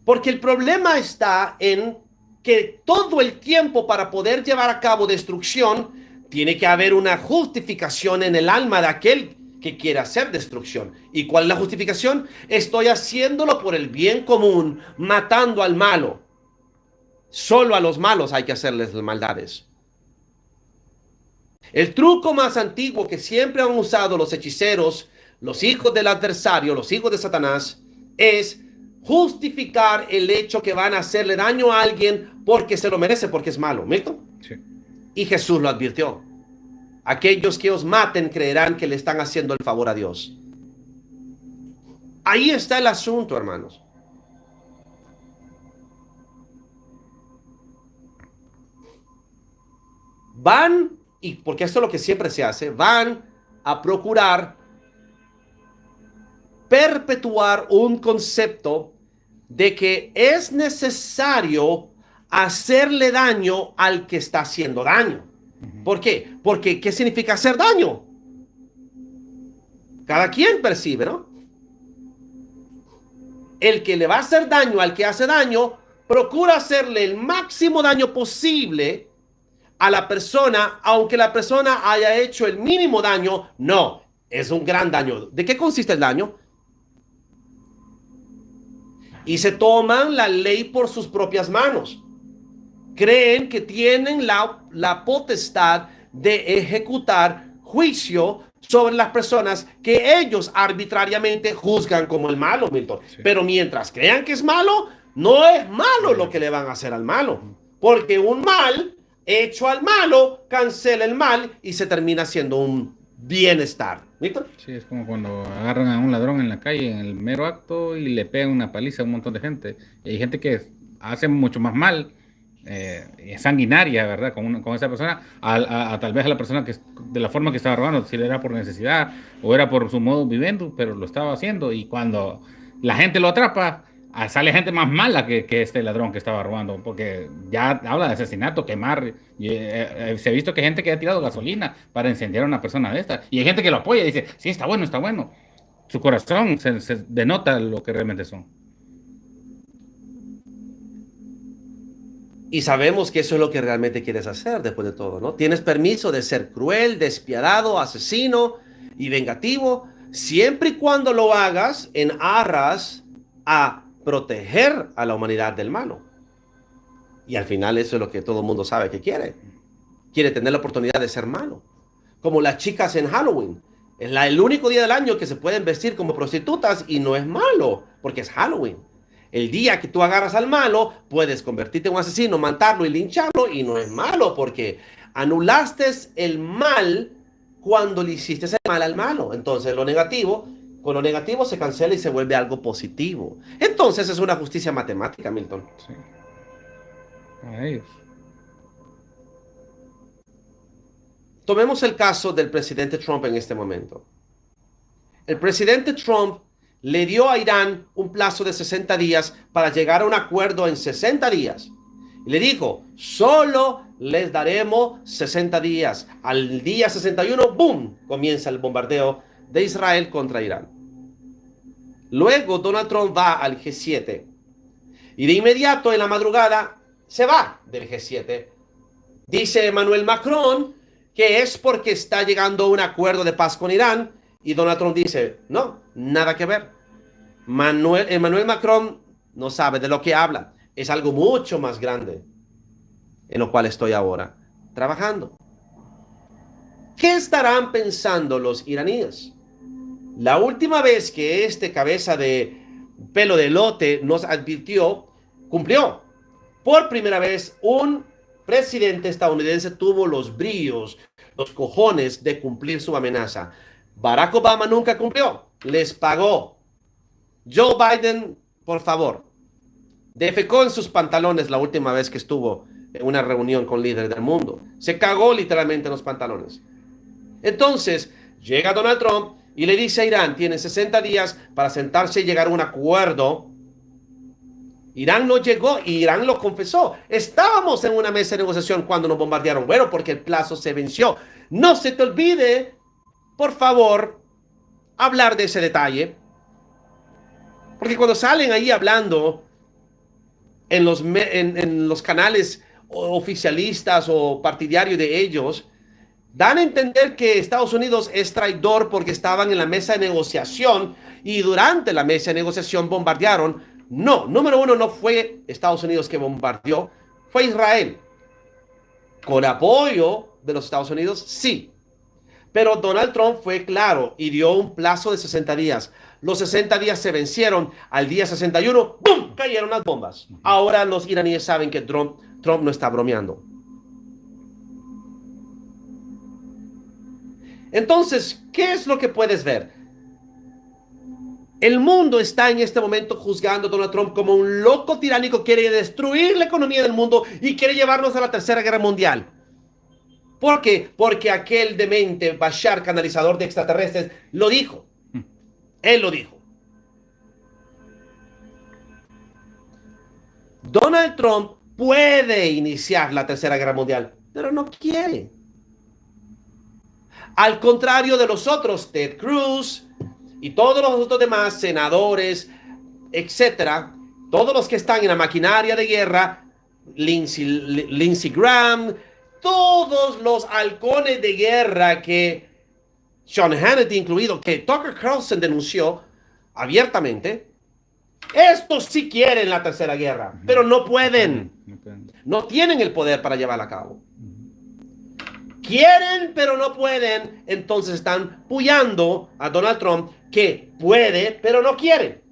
Porque el problema está en que todo el tiempo para poder llevar a cabo destrucción, tiene que haber una justificación en el alma de aquel que quiere hacer destrucción. ¿Y cuál es la justificación? Estoy haciéndolo por el bien común, matando al malo. Solo a los malos hay que hacerles las maldades. El truco más antiguo que siempre han usado los hechiceros, los hijos del adversario, los hijos de Satanás, es justificar el hecho que van a hacerle daño a alguien porque se lo merece, porque es malo. ¿Milton? Sí. Y Jesús lo advirtió. Aquellos que os maten creerán que le están haciendo el favor a Dios. Ahí está el asunto, hermanos. Van, y porque esto es lo que siempre se hace, van a procurar perpetuar un concepto de que es necesario hacerle daño al que está haciendo daño. ¿Por qué? Porque ¿qué significa hacer daño? Cada quien percibe, ¿no? El que le va a hacer daño al que hace daño, procura hacerle el máximo daño posible a la persona, aunque la persona haya hecho el mínimo daño. No, es un gran daño. ¿De qué consiste el daño? Y se toman la ley por sus propias manos. Creen que tienen la potestad de ejecutar juicio sobre las personas que ellos arbitrariamente juzgan como el malo, Milton. Sí. Pero mientras crean que es malo, no es malo lo que le van a hacer al malo. Porque un mal hecho al malo cancela el mal y se termina siendo un bienestar. ¿Listo? Sí, es como cuando agarran a un ladrón en la calle en el mero acto y le pegan una paliza a un montón de gente. Y hay gente que hace mucho más mal, es sanguinaria, ¿verdad? Con esa persona, a tal vez a la persona que de la forma que estaba robando, si era por necesidad o era por su modo viviendo, pero lo estaba haciendo. Y cuando la gente lo atrapa, sale gente más mala que este ladrón que estaba robando, porque ya habla de asesinato, quemar. Y, se ha visto que hay gente que ha tirado gasolina para incendiar a una persona de esta. Y hay gente que lo apoya y dice, sí, está bueno, está bueno. Su corazón se denota lo que realmente son. Y sabemos que eso es lo que realmente quieres hacer después de todo, ¿no? Tienes permiso de ser cruel, despiadado, asesino y vengativo, siempre y cuando lo hagas en aras a proteger a la humanidad del malo. Y al final eso es lo que todo el mundo sabe que quiere. Quiere tener la oportunidad de ser malo. Como las chicas en Halloween. Es el único día del año que se pueden vestir como prostitutas y no es malo, porque es Halloween. El día que tú agarras al malo, puedes convertirte en un asesino, matarlo y lincharlo, y no es malo, porque anulaste el mal cuando le hiciste el mal al malo. Entonces lo negativo, con lo negativo se cancela y se vuelve algo positivo. Entonces es una justicia matemática, Milton. Sí. Para ellos. Tomemos el caso del presidente Trump en este momento. El presidente Trump le dio a Irán un plazo de 60 días para llegar a un acuerdo en 60 días. Y le dijo, solo les daremos 60 días. Al día 61, ¡boom!, comienza el bombardeo de Israel contra Irán. Luego Donald Trump va al G7 y de inmediato en la madrugada se va del G7. Dice Emmanuel Macron que es porque está llegando a un acuerdo de paz con Irán. Y Donald Trump dice, no, nada que ver. Emmanuel Macron no sabe de lo que habla. Es algo mucho más grande en lo cual estoy ahora trabajando. ¿Qué estarán pensando los iraníes? La última vez que este cabeza de pelo de elote nos advirtió, cumplió. Por primera vez, un presidente estadounidense tuvo los bríos, los cojones de cumplir su amenaza. Barack Obama nunca cumplió, les pagó. Joe Biden, por favor, defecó en sus pantalones la última vez que estuvo en una reunión con líderes del mundo. Se cagó literalmente en los pantalones. Entonces, llega Donald Trump y le dice a Irán, tienen 60 días para sentarse y llegar a un acuerdo. Irán no llegó y Irán lo confesó. Estábamos en una mesa de negociación cuando nos bombardearon. Bueno, porque el plazo se venció. No se te olvide, por favor, hablar de ese detalle. Porque cuando salen ahí hablando en los canales oficialistas o partidarios de ellos, dan a entender que Estados Unidos es traidor porque estaban en la mesa de negociación y durante la mesa de negociación bombardearon. No, número uno, no fue Estados Unidos que bombardeó, fue Israel. Con apoyo de los Estados Unidos, sí. Pero Donald Trump fue claro y dio un plazo de 60 días. Los 60 días se vencieron. Al día 61, ¡bum!, cayeron las bombas. Ahora los iraníes saben que Trump no está bromeando. Entonces, ¿qué es lo que puedes ver? El mundo está en este momento juzgando a Donald Trump como un loco tiránico, quiere destruir la economía del mundo y quiere llevarnos a la Tercera Guerra Mundial. ¿Por qué? Porque aquel demente Bashar, canalizador de extraterrestres, lo dijo. Él lo dijo. Donald Trump puede iniciar la Tercera Guerra Mundial, pero no quiere. Al contrario de los otros, Ted Cruz y todos los otros demás senadores, etcétera, todos los que están en la maquinaria de guerra, Lindsey Graham, todos los halcones de guerra que Sean Hannity incluido, que Tucker Carlson denunció abiertamente, estos sí quieren la Tercera Guerra, pero no pueden. No tienen el poder para llevarla a cabo. Quieren, pero no pueden. Entonces están puyando a Donald Trump, que puede, pero no quiere.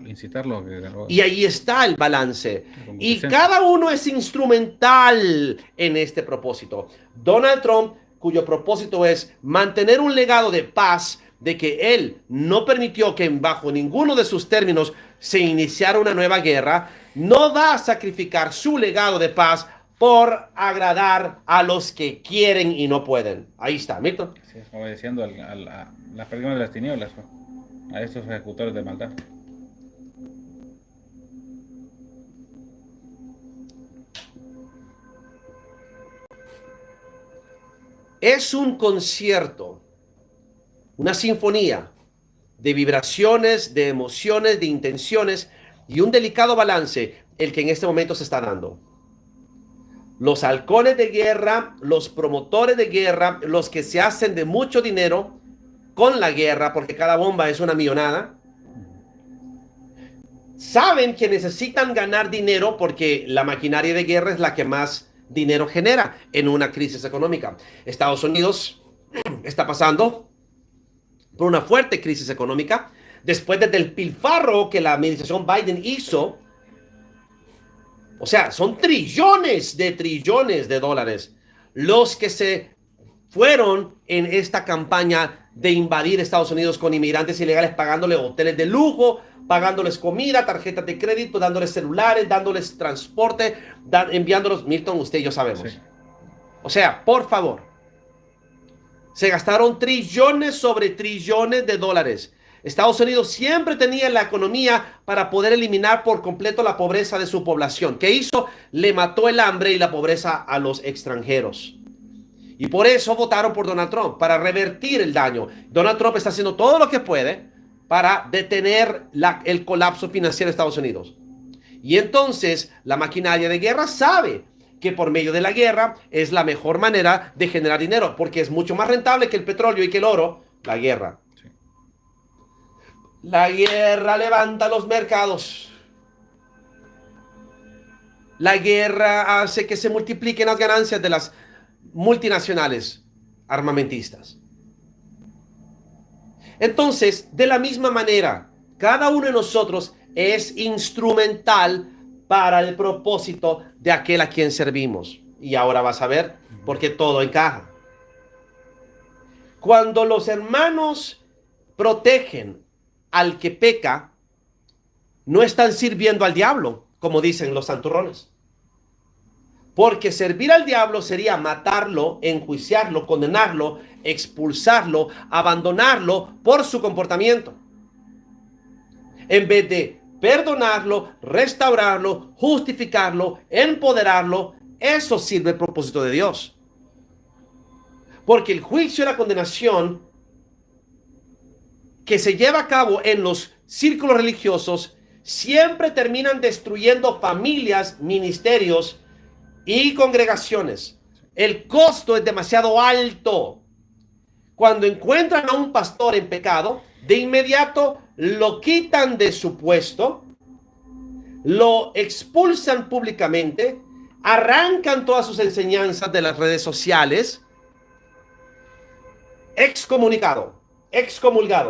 Incitarlo. Y ahí está el balance. Y cada uno es instrumental en este propósito. Donald Trump, cuyo propósito es mantener un legado de paz, de que él no permitió que bajo ninguno de sus términos se iniciara una nueva guerra, no va a sacrificar su legado de paz por agradar a los que quieren y no pueden. Ahí está, Milton. Sí, obedeciendo a las personas de las tinieblas, a estos ejecutores de maldad. Es un concierto, una sinfonía de vibraciones, de emociones, de intenciones y un delicado balance el que en este momento se está dando. Los halcones de guerra, los promotores de guerra, los que se hacen de mucho dinero con la guerra, porque cada bomba es una millonada, saben que necesitan ganar dinero porque la maquinaria de guerra es la que más dinero genera en una crisis económica. Estados Unidos está pasando por una fuerte crisis económica después del despilfarro que la administración Biden hizo. O sea, son trillones de dólares los que se fueron en esta campaña de invadir Estados Unidos con inmigrantes ilegales, pagándoles hoteles de lujo, pagándoles comida, tarjetas de crédito, dándoles celulares, dándoles transporte, enviándolos. Milton, usted y yo sabemos. Sí. O sea, por favor, se gastaron trillones sobre trillones de dólares. Estados Unidos siempre tenía la economía para poder eliminar por completo la pobreza de su población. ¿Qué hizo? Le mató el hambre y la pobreza a los extranjeros. Y por eso votaron por Donald Trump, para revertir el daño. Donald Trump está haciendo todo lo que puede para detener el colapso financiero de Estados Unidos. Y entonces la maquinaria de guerra sabe que por medio de la guerra es la mejor manera de generar dinero, porque es mucho más rentable que el petróleo y que el oro, la guerra. Sí. La guerra levanta los mercados. La guerra hace que se multipliquen las ganancias de las multinacionales armamentistas. Entonces, de la misma manera, cada uno de nosotros es instrumental para el propósito de aquel a quien servimos. Y ahora vas a ver por qué todo encaja. Cuando los hermanos protegen al que peca, no están sirviendo al diablo, como dicen los santurrones. Porque servir al diablo sería matarlo, enjuiciarlo, condenarlo, expulsarlo, abandonarlo por su comportamiento. En vez de perdonarlo, restaurarlo, justificarlo, empoderarlo, eso sirve el propósito de Dios. Porque el juicio y la condenación que se lleva a cabo en los círculos religiosos siempre terminan destruyendo familias, ministerios y congregaciones. El costo es demasiado alto. Cuando encuentran a un pastor en pecado, de inmediato lo quitan de su puesto, lo expulsan públicamente, arrancan todas sus enseñanzas de las redes sociales, excomulgado,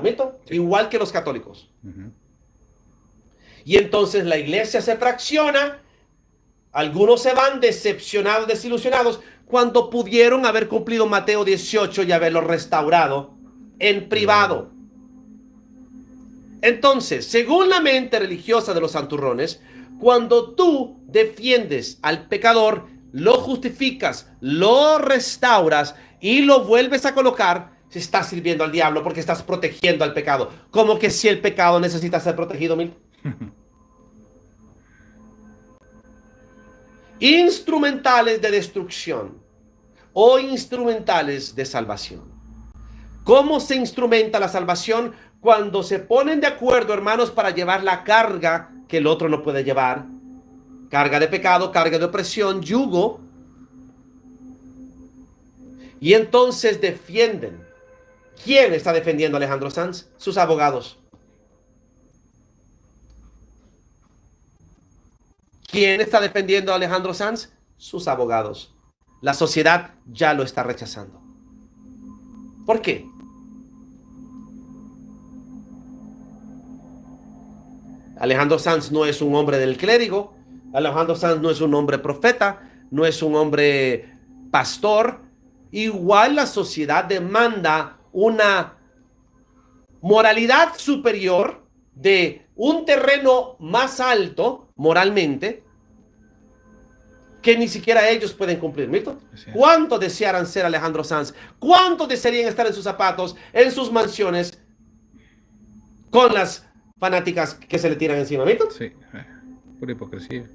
¿mito? Sí. Igual que los católicos. Y entonces la iglesia se fracciona. Algunos se van decepcionados, desilusionados, cuando pudieron haber cumplido Mateo 18 y haberlo restaurado en privado. Entonces, según la mente religiosa de los santurrones, cuando tú defiendes al pecador, lo justificas, lo restauras y lo vuelves a colocar, se está sirviendo al diablo porque estás protegiendo al pecado. Como que si el pecado necesita ser protegido, Milton. instrumentales de destrucción o instrumentales de salvación. ¿Cómo se instrumenta la salvación? Cuando se ponen de acuerdo, hermanos, para llevar la carga que el otro no puede llevar. Carga de pecado, carga de opresión, yugo. Y entonces defienden. ¿Quién está defendiendo a Alejandro Sanz? Sus abogados. ¿Quién está defendiendo a Alejandro Sanz? Sus abogados. La sociedad ya lo está rechazando. ¿Por qué? Alejandro Sanz no es un hombre del clérigo. Alejandro Sanz no es un hombre profeta. No es un hombre pastor. Igual la sociedad demanda una moralidad superior, de un terreno más alto moralmente, que ni siquiera ellos pueden cumplir. ¿Milton? ¿Cuánto desearan ser Alejandro Sanz? ¿Cuánto desearían estar en sus zapatos, en sus mansiones, con las fanáticas que se le tiran encima? ¿Milton? Sí, pura hipocresía.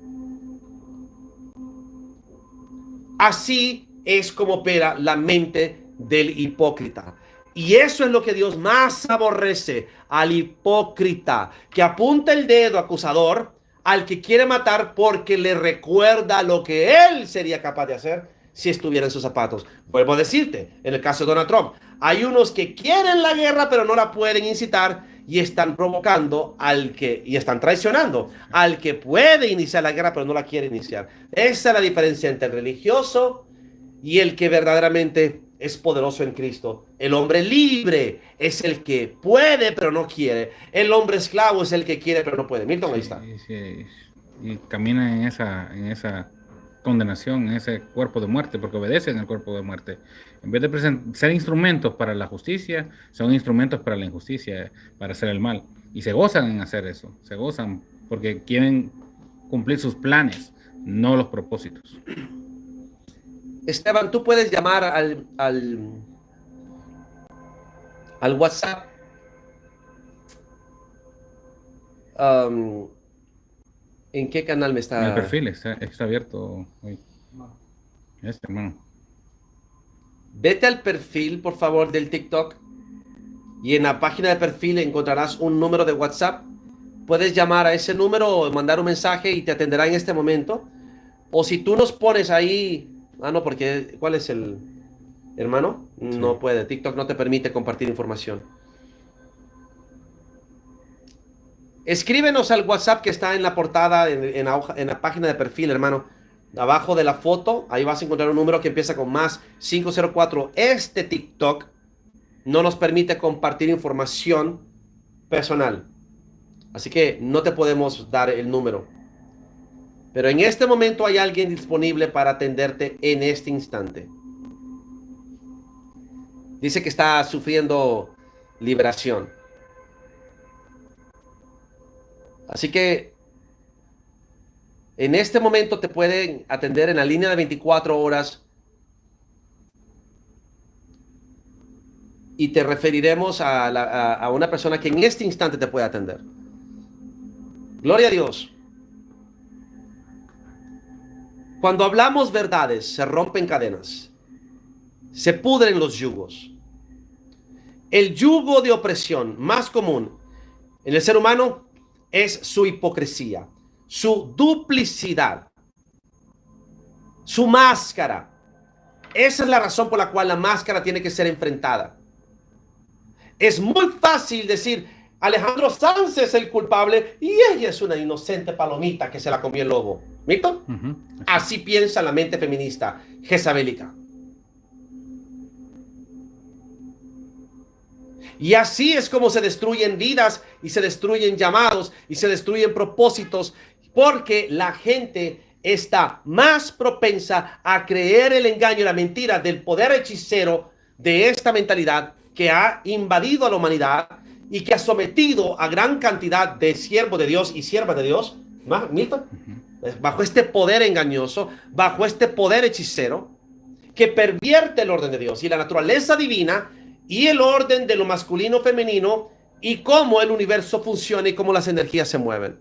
Así es como opera la mente del hipócrita. Y eso es lo que Dios más aborrece, al hipócrita, que apunta el dedo acusador al que quiere matar porque le recuerda lo que él sería capaz de hacer si estuviera en sus zapatos. Vuelvo a decirte, en el caso de Donald Trump, hay unos que quieren la guerra pero no la pueden incitar y están provocando y están traicionando al que puede iniciar la guerra pero no la quiere iniciar. Esa es la diferencia entre el religioso y el que verdaderamente es poderoso en Cristo. El hombre libre es el que puede pero no quiere. El hombre esclavo es el que quiere pero no puede. Milton, ahí está. Sí, y camina en esa condenación, en ese cuerpo de muerte, porque obedecen al cuerpo de muerte. En vez de ser instrumentos para la justicia, son instrumentos para la injusticia, para hacer el mal. Y se gozan en hacer eso. Se gozan porque quieren cumplir sus planes, no los propósitos. Esteban, tú puedes llamar al WhatsApp. ¿En qué canal me está? En el perfil está abierto hoy. Hermano. Vete al perfil, por favor, del TikTok. Y en la página de perfil encontrarás un número de WhatsApp. Puedes llamar a ese número o mandar un mensaje y te atenderá en este momento. O si tú nos pones ahí... no, porque ¿cuál es el hermano? Sí. No puede. TikTok no te permite compartir información. Escríbenos al WhatsApp que está en la portada, en la página de perfil, hermano. Abajo de la foto, ahí vas a encontrar un número que empieza con más 504. Este TikTok no nos permite compartir información personal. Así que no te podemos dar el número. Pero en este momento hay alguien disponible para atenderte en este instante. Dice que está sufriendo liberación. Así que en este momento te pueden atender en la línea de 24 horas y te referiremos a una persona que en este instante te puede atender. Gloria a Dios. Cuando hablamos verdades, se rompen cadenas, se pudren los yugos. El yugo de opresión más común en el ser humano es su hipocresía, su duplicidad, su máscara. Esa es la razón por la cual la máscara tiene que ser enfrentada. Es muy fácil decir, Alejandro Sanz es el culpable y ella es una inocente palomita que se la comió el lobo. ¿Milton? Así piensa la mente feminista jezabelica. Y así es como se destruyen vidas y se destruyen llamados y se destruyen propósitos, porque la gente está más propensa a creer el engaño y la mentira del poder hechicero de esta mentalidad que ha invadido a la humanidad y que ha sometido a gran cantidad de siervos de Dios y siervas de Dios, Milton, bajo este poder engañoso, bajo este poder hechicero que pervierte el orden de Dios y la naturaleza divina y el orden de lo masculino femenino y cómo el universo funciona y cómo las energías se mueven.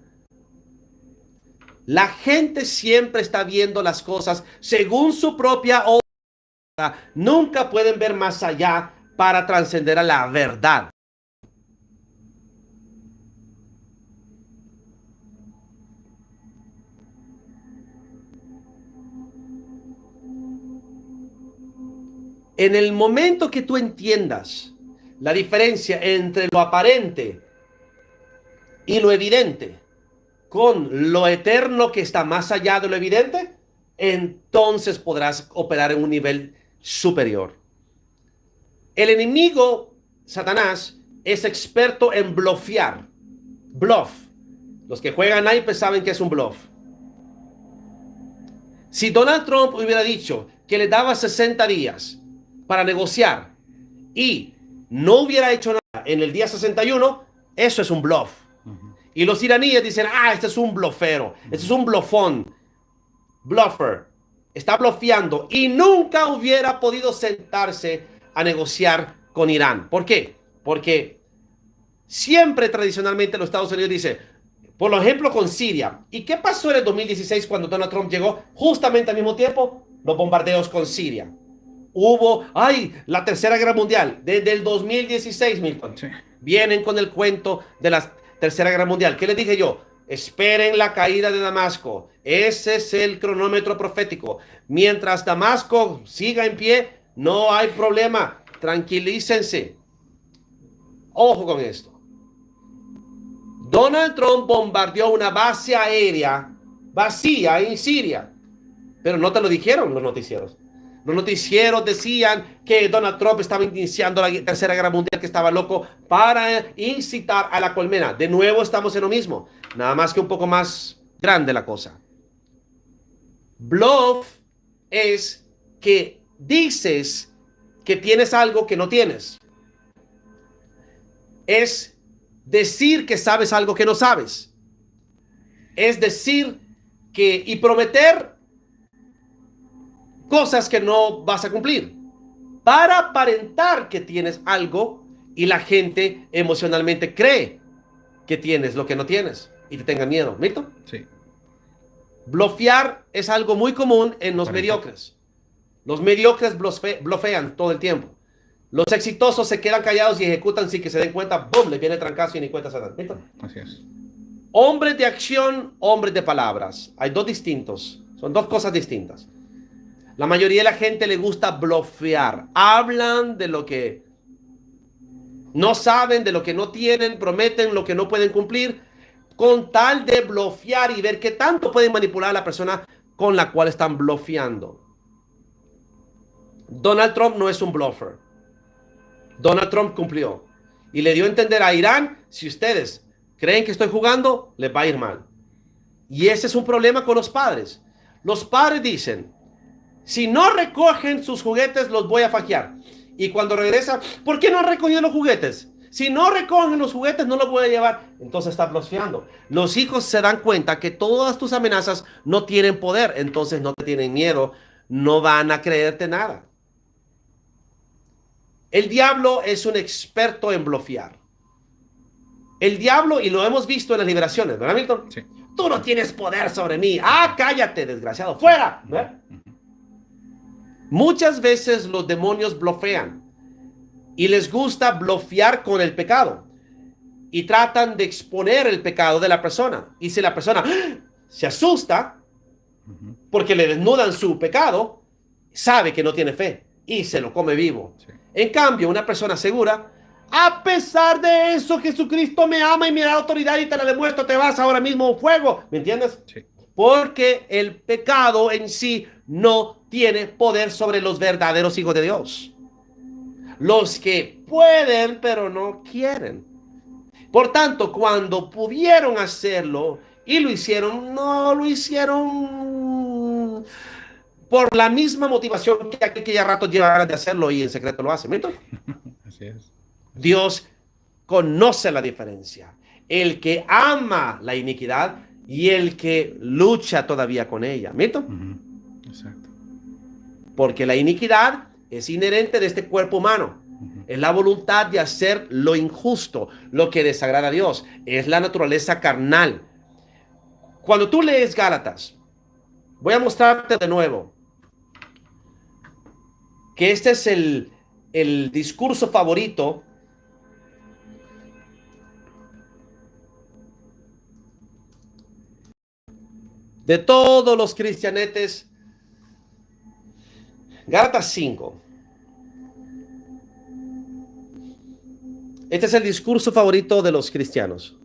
La gente siempre está viendo las cosas según su propia obra. Nunca pueden ver más allá para trascender a la verdad. En el momento que tú entiendas la diferencia entre lo aparente y lo evidente, con lo eterno que está más allá de lo evidente, entonces podrás operar en un nivel superior. El enemigo, Satanás, es experto en blofear. Bluff. Los que juegan naipes saben que es un bluff. Si Donald Trump hubiera dicho que le daba 60 días para negociar y no hubiera hecho nada en el día 61, eso es un bluff. Y los iraníes dicen, este es un blofero, este es un blofón, bluffer, está blofeando, y nunca hubiera podido sentarse a negociar con Irán. ¿Por qué? Porque siempre tradicionalmente los Estados Unidos dicen, por ejemplo con Siria, ¿y qué pasó en el 2016 cuando Donald Trump llegó justamente al mismo tiempo? Los bombardeos con Siria. Hubo, la Tercera Guerra Mundial, desde el 2016, Milton. Sí. Vienen con el cuento de la Tercera Guerra Mundial. ¿Qué les dije yo? Esperen la caída de Damasco. Ese es el cronómetro profético. Mientras Damasco siga en pie, no hay problema. Tranquilícense. Ojo con esto. Donald Trump bombardeó una base aérea vacía en Siria. Pero no te lo dijeron los noticieros. Los noticieros decían que Donald Trump estaba iniciando la Tercera Guerra Mundial, que estaba loco para incitar a la colmena. De nuevo estamos en lo mismo, nada más que un poco más grande la cosa. Bluff es que dices que tienes algo que no tienes. Es decir que sabes algo que no sabes. Es decir que y prometer cosas que no vas a cumplir para aparentar que tienes algo y la gente emocionalmente cree que tienes lo que no tienes y te tenga miedo. ¿Milton? Sí. Blofear es algo muy común en los mediocres. Los mediocres blofean todo el tiempo. Los exitosos se quedan callados y ejecutan sin que se den cuenta. ¡Bum! Le viene trancazo y ni cuenta se dan. ¿Milton? Así es. Hombres de acción, hombres de palabras. Hay dos distintos. Son dos cosas distintas. La mayoría de la gente le gusta blofear. Hablan de lo que no saben, de lo que no tienen, prometen lo que no pueden cumplir, con tal de blofear y ver qué tanto pueden manipular a la persona con la cual están blofeando. Donald Trump no es un bluffer. Donald Trump cumplió y le dio a entender a Irán, si ustedes creen que estoy jugando, les va a ir mal. Y ese es un problema con los padres. Los padres dicen, si no recogen sus juguetes, los voy a fajear. Y cuando regresa, ¿por qué no han recogido los juguetes? Si no recogen los juguetes, no los voy a llevar. Entonces está blofeando. Los hijos se dan cuenta que todas tus amenazas no tienen poder. Entonces no te tienen miedo. No van a creerte nada. El diablo es un experto en blofear. El diablo, y lo hemos visto en las liberaciones, ¿verdad, Milton? Sí. Tú no tienes poder sobre mí. Cállate, desgraciado. ¡Fuera! ¿Verdad? Muchas veces los demonios blofean y les gusta blofear con el pecado y tratan de exponer el pecado de la persona. Y si la persona se asusta porque le desnudan su pecado, sabe que no tiene fe y se lo come vivo. Sí. En cambio, una persona segura, a pesar de eso, Jesucristo me ama y me da autoridad y te la demuestro, te vas ahora mismo a fuego. ¿Me entiendes? Sí. Porque el pecado en sí no tiene poder sobre los verdaderos hijos de Dios. Los que pueden, pero no quieren. Por tanto, cuando pudieron hacerlo y lo hicieron, no lo hicieron por la misma motivación que aquel que ya rato lleva ganas de hacerlo y en secreto lo hace. ¿Milton? Así es. Dios conoce la diferencia. El que ama la iniquidad y el que lucha todavía con ella. ¿Milton? Exacto. Porque la iniquidad es inherente de este cuerpo humano. Es la voluntad de hacer lo injusto, lo que desagrada a Dios. Es la naturaleza carnal. Cuando tú lees Gálatas, voy a mostrarte de nuevo que este es el discurso favorito de todos los cristianetes. Gálatas 5. Este es el discurso favorito de los cristianos.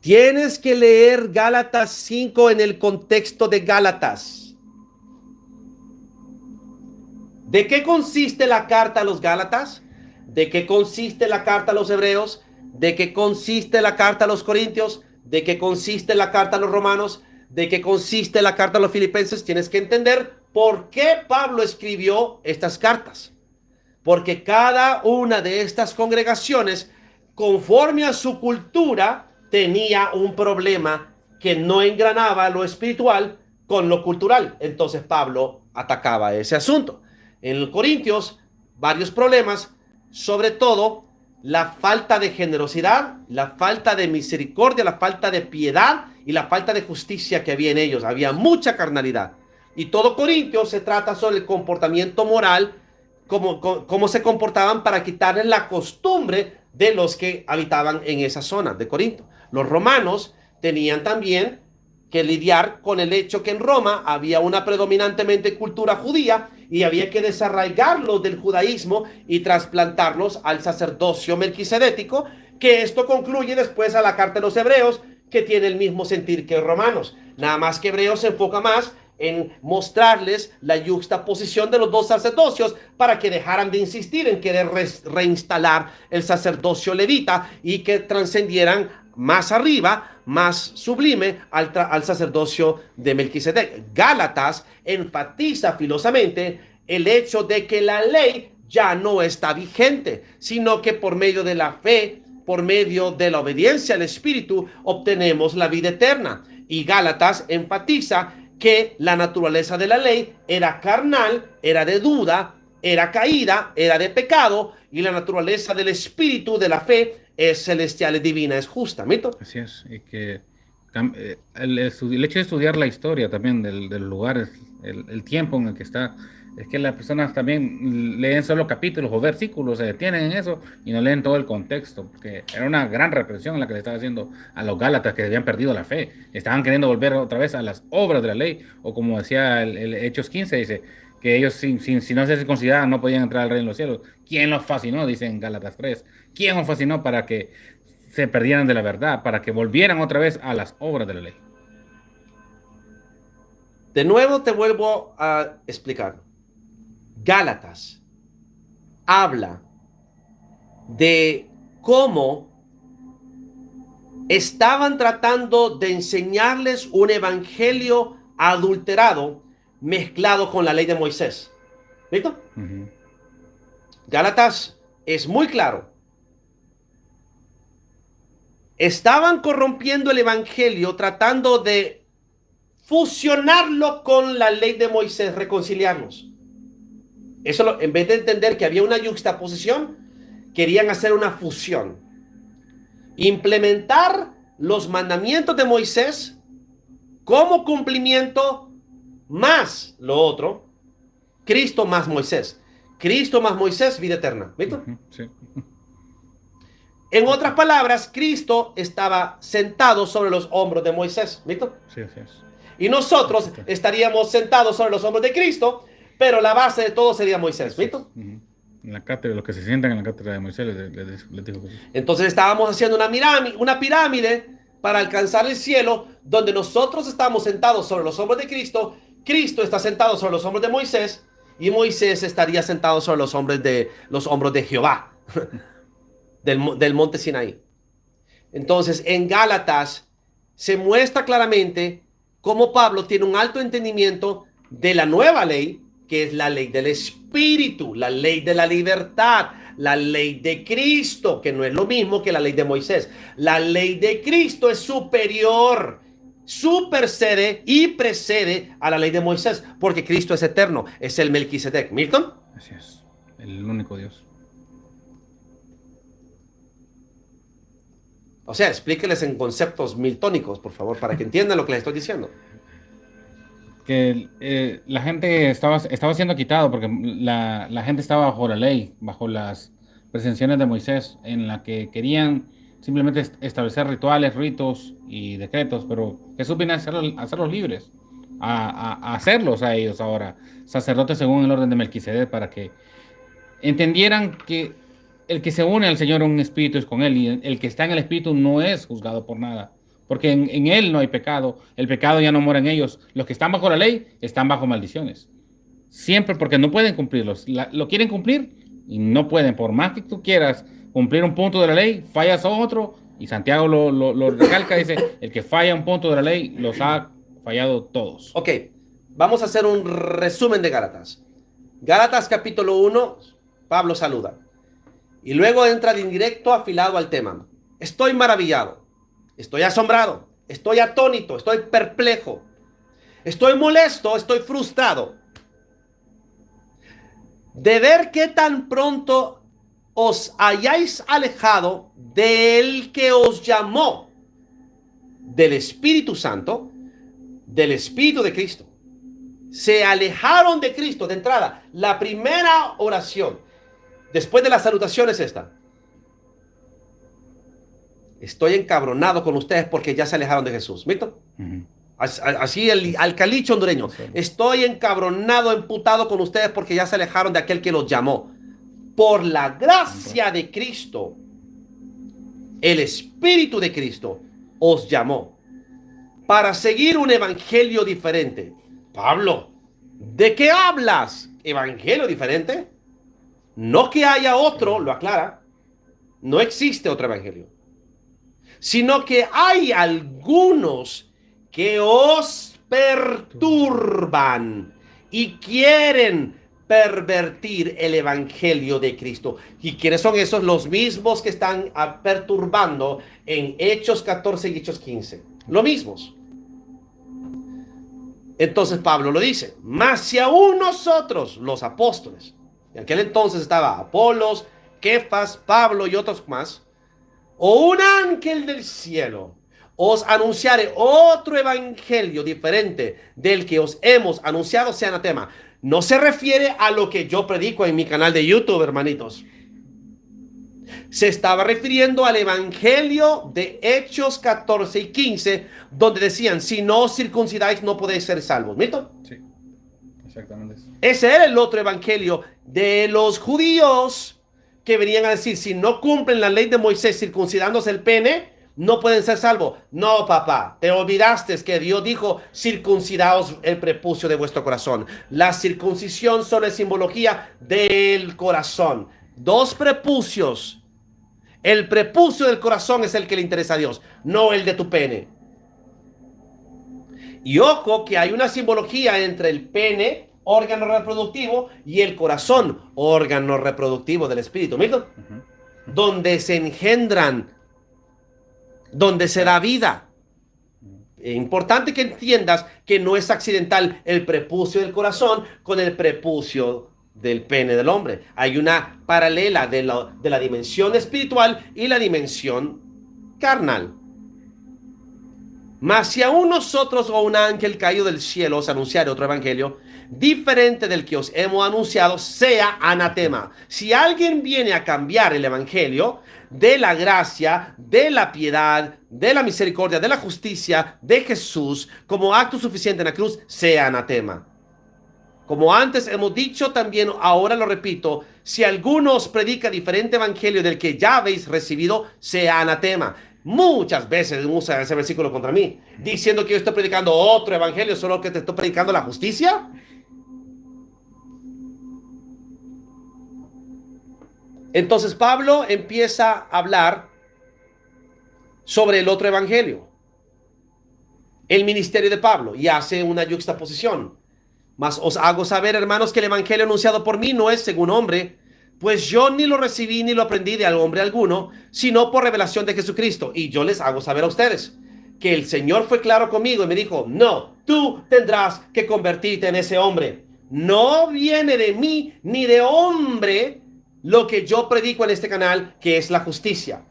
Tienes que leer Gálatas 5 en el contexto de Gálatas. ¿De qué consiste la carta a los Gálatas? ¿De qué consiste la carta a los Hebreos? ¿De qué consiste la carta a los Corintios? ¿De qué consiste la carta a los Romanos? ¿De qué consiste la carta a los Filipenses? Tienes que entender por qué Pablo escribió estas cartas. Porque cada una de estas congregaciones, conforme a su cultura, tenía un problema que no engranaba lo espiritual con lo cultural. Entonces Pablo atacaba ese asunto. En los Corintios, varios problemas, sobre todo la falta de generosidad, la falta de misericordia, la falta de piedad y la falta de justicia que había en ellos. Había mucha carnalidad. Y todo Corintio se trata sobre el comportamiento moral, cómo se comportaban para quitarles la costumbre de los que habitaban en esa zona de Corinto. Los romanos tenían también que lidiar con el hecho que en Roma había una predominantemente cultura judía y había que desarraigarlos del judaísmo y trasplantarlos al sacerdocio melquisedético, que esto concluye después a la carta de los Hebreos, que tiene el mismo sentir que Romanos. Nada más que Hebreos se enfoca más en mostrarles la yuxtaposición de los dos sacerdocios para que dejaran de insistir en querer reinstalar el sacerdocio levita y que trascendieran más arriba, más sublime al sacerdocio de Melquisedec. Gálatas enfatiza filosamente el hecho de que la ley ya no está vigente, sino que por medio de la fe, por medio de la obediencia al Espíritu, obtenemos la vida eterna. Y Gálatas enfatiza que la naturaleza de la ley era carnal, era de duda, era caída, era de pecado, y la naturaleza del Espíritu, de la fe, es celestial, es divina, es justa. ¿Mito? Así es, y que el hecho de estudiar la historia también del lugar, el tiempo en el que está, es que las personas también leen solo capítulos o versículos, se detienen en eso y no leen todo el contexto, porque era una gran represión en la que le estaba haciendo a los Gálatas que habían perdido la fe, estaban queriendo volver otra vez a las obras de la ley, o como decía el Hechos 15, dice que ellos si no se consideraban no podían entrar al reino de los cielos. ¿Quién los fascinó? Dice en Gálatas 3. ¿Quién los fascinó para que se perdieran de la verdad, para que volvieran otra vez a las obras de la ley? De nuevo te vuelvo a explicar. Gálatas habla de cómo estaban tratando de enseñarles un evangelio adulterado mezclado con la ley de Moisés. ¿Listo? Gálatas es muy claro. Estaban corrompiendo el evangelio tratando de fusionarlo con la ley de Moisés, reconciliarnos. Eso, en vez de entender que había una yuxtaposición, querían hacer una fusión. Implementar los mandamientos de Moisés como cumplimiento más lo otro. Cristo más Moisés. Cristo más Moisés, vida eterna. ¿Visto? Sí. En otras palabras, Cristo estaba sentado sobre los hombros de Moisés. ¿Visto? Sí, así es. Y nosotros estaríamos sentados sobre los hombros de Cristo, pero la base de todo sería Moisés. ¿Visto? En la cátedra, los que se sientan en la cátedra de Moisés, les dijo Jesús. Entonces estábamos haciendo una pirámide para alcanzar el cielo, donde nosotros estamos sentados sobre los hombros de Cristo, Cristo está sentado sobre los hombros de Moisés, y Moisés estaría sentado sobre los hombros de Jehová, del monte Sinaí. Entonces, en Gálatas se muestra claramente cómo Pablo tiene un alto entendimiento de la nueva ley, que es la ley del Espíritu, la ley de la libertad, la ley de Cristo, que no es lo mismo que la ley de Moisés. La ley de Cristo es superior, supersede y precede a la ley de Moisés, porque Cristo es eterno, es el Melquisedec. ¿Milton? Así es, el único Dios. O sea, explíqueles en conceptos miltónicos, por favor, para que entiendan lo que les estoy diciendo. Que la gente estaba siendo quitado porque la gente estaba bajo la ley, bajo las pretensiones de Moisés, en la que querían simplemente establecer rituales, ritos y decretos, pero Jesús viene a hacerlos libres, a hacerlos a ellos ahora, sacerdotes según el orden de Melquisedec, para que entendieran que el que se une al Señor en un espíritu es con Él, y el que está en el espíritu no es juzgado por nada, porque en Él no hay pecado, el pecado ya no mora en ellos. Los que están bajo la ley están bajo maldiciones, siempre porque no pueden cumplirlos. Lo quieren cumplir y no pueden, por más que tú quieras cumplir un punto de la ley, fallas a otro, y Santiago lo recalca, dice, el que falla un punto de la ley, los ha fallado todos. Ok, vamos a hacer un resumen de Gálatas. Gálatas capítulo 1, Pablo saluda. Y luego entra de indirecto afilado al tema. Estoy maravillado, estoy asombrado, estoy atónito, estoy perplejo, estoy molesto, estoy frustrado de ver que tan pronto os hayáis alejado del que os llamó, del Espíritu Santo, del Espíritu de Cristo. Se alejaron de Cristo de entrada. La primera oración después de la salutación es esta: estoy encabronado con ustedes porque ya se alejaron de Jesús. ¿Visto? Así al calicho hondureño. Estoy encabronado, emputado con ustedes porque ya se alejaron de aquel que los llamó. Por la gracia de Cristo, el Espíritu de Cristo os llamó para seguir un evangelio diferente. Pablo, ¿de qué hablas? ¿Evangelio diferente? No que haya otro, lo aclara. No existe otro evangelio. Sino que hay algunos que os perturban y quieren pervertir el evangelio de Cristo. ¿Y quiénes son esos? Los mismos que están perturbando en Hechos 14 y Hechos 15. Los mismos. Entonces Pablo lo dice: mas si aún nosotros, los apóstoles, en aquel entonces estaba Apolos, Kefas, Pablo y otros más, o un ángel del cielo os anunciare otro evangelio diferente del que os hemos anunciado, sea anatema. No se refiere a lo que yo predico en mi canal de YouTube, hermanitos. Se estaba refiriendo al evangelio de Hechos 14 y 15, donde decían: si no os circuncidáis no podéis ser salvos. ¿Mito? Sí, exactamente. Ese era el otro evangelio de los judíos, que venían a decir: si no cumplen la ley de Moisés circuncidándose el pene, no pueden ser salvos. No, papá, te olvidaste que Dios dijo: circuncidaos el prepucio de vuestro corazón. La circuncisión son la simbología del corazón. Dos prepucios. El prepucio del corazón es el que le interesa a Dios, no el de tu pene. Y ojo que hay una simbología entre el pene, órgano reproductivo, y el corazón, órgano reproductivo del espíritu. ¿Mira? Donde se engendran, donde se da vida. Es importante que entiendas que no es accidental el prepucio del corazón con el prepucio del pene del hombre. Hay una paralela de la dimensión espiritual y la dimensión carnal. Mas si aún nosotros o un ángel caído del cielo os anunciare otro evangelio diferente del que os hemos anunciado, sea anatema. Si alguien viene a cambiar el evangelio de la gracia, de la piedad, de la misericordia, de la justicia de Jesús como acto suficiente en la cruz, sea anatema. Como antes hemos dicho, también ahora lo repito: si alguno os predica diferente evangelio del que ya habéis recibido, sea anatema. Muchas veces usa ese versículo contra mí, diciendo que yo estoy predicando otro evangelio, solo que te estoy predicando la justicia. Entonces Pablo empieza a hablar sobre el otro evangelio, el ministerio de Pablo, y hace una yuxtaposición. Mas os hago saber, hermanos, que el evangelio anunciado por mí no es según hombre, pues yo ni lo recibí ni lo aprendí de hombre alguno, sino por revelación de Jesucristo. Y yo les hago saber a ustedes que el Señor fue claro conmigo y me dijo, no, tú tendrás que convertirte en ese hombre. No viene de mí ni de hombre lo que yo predico en este canal, que es la justicia,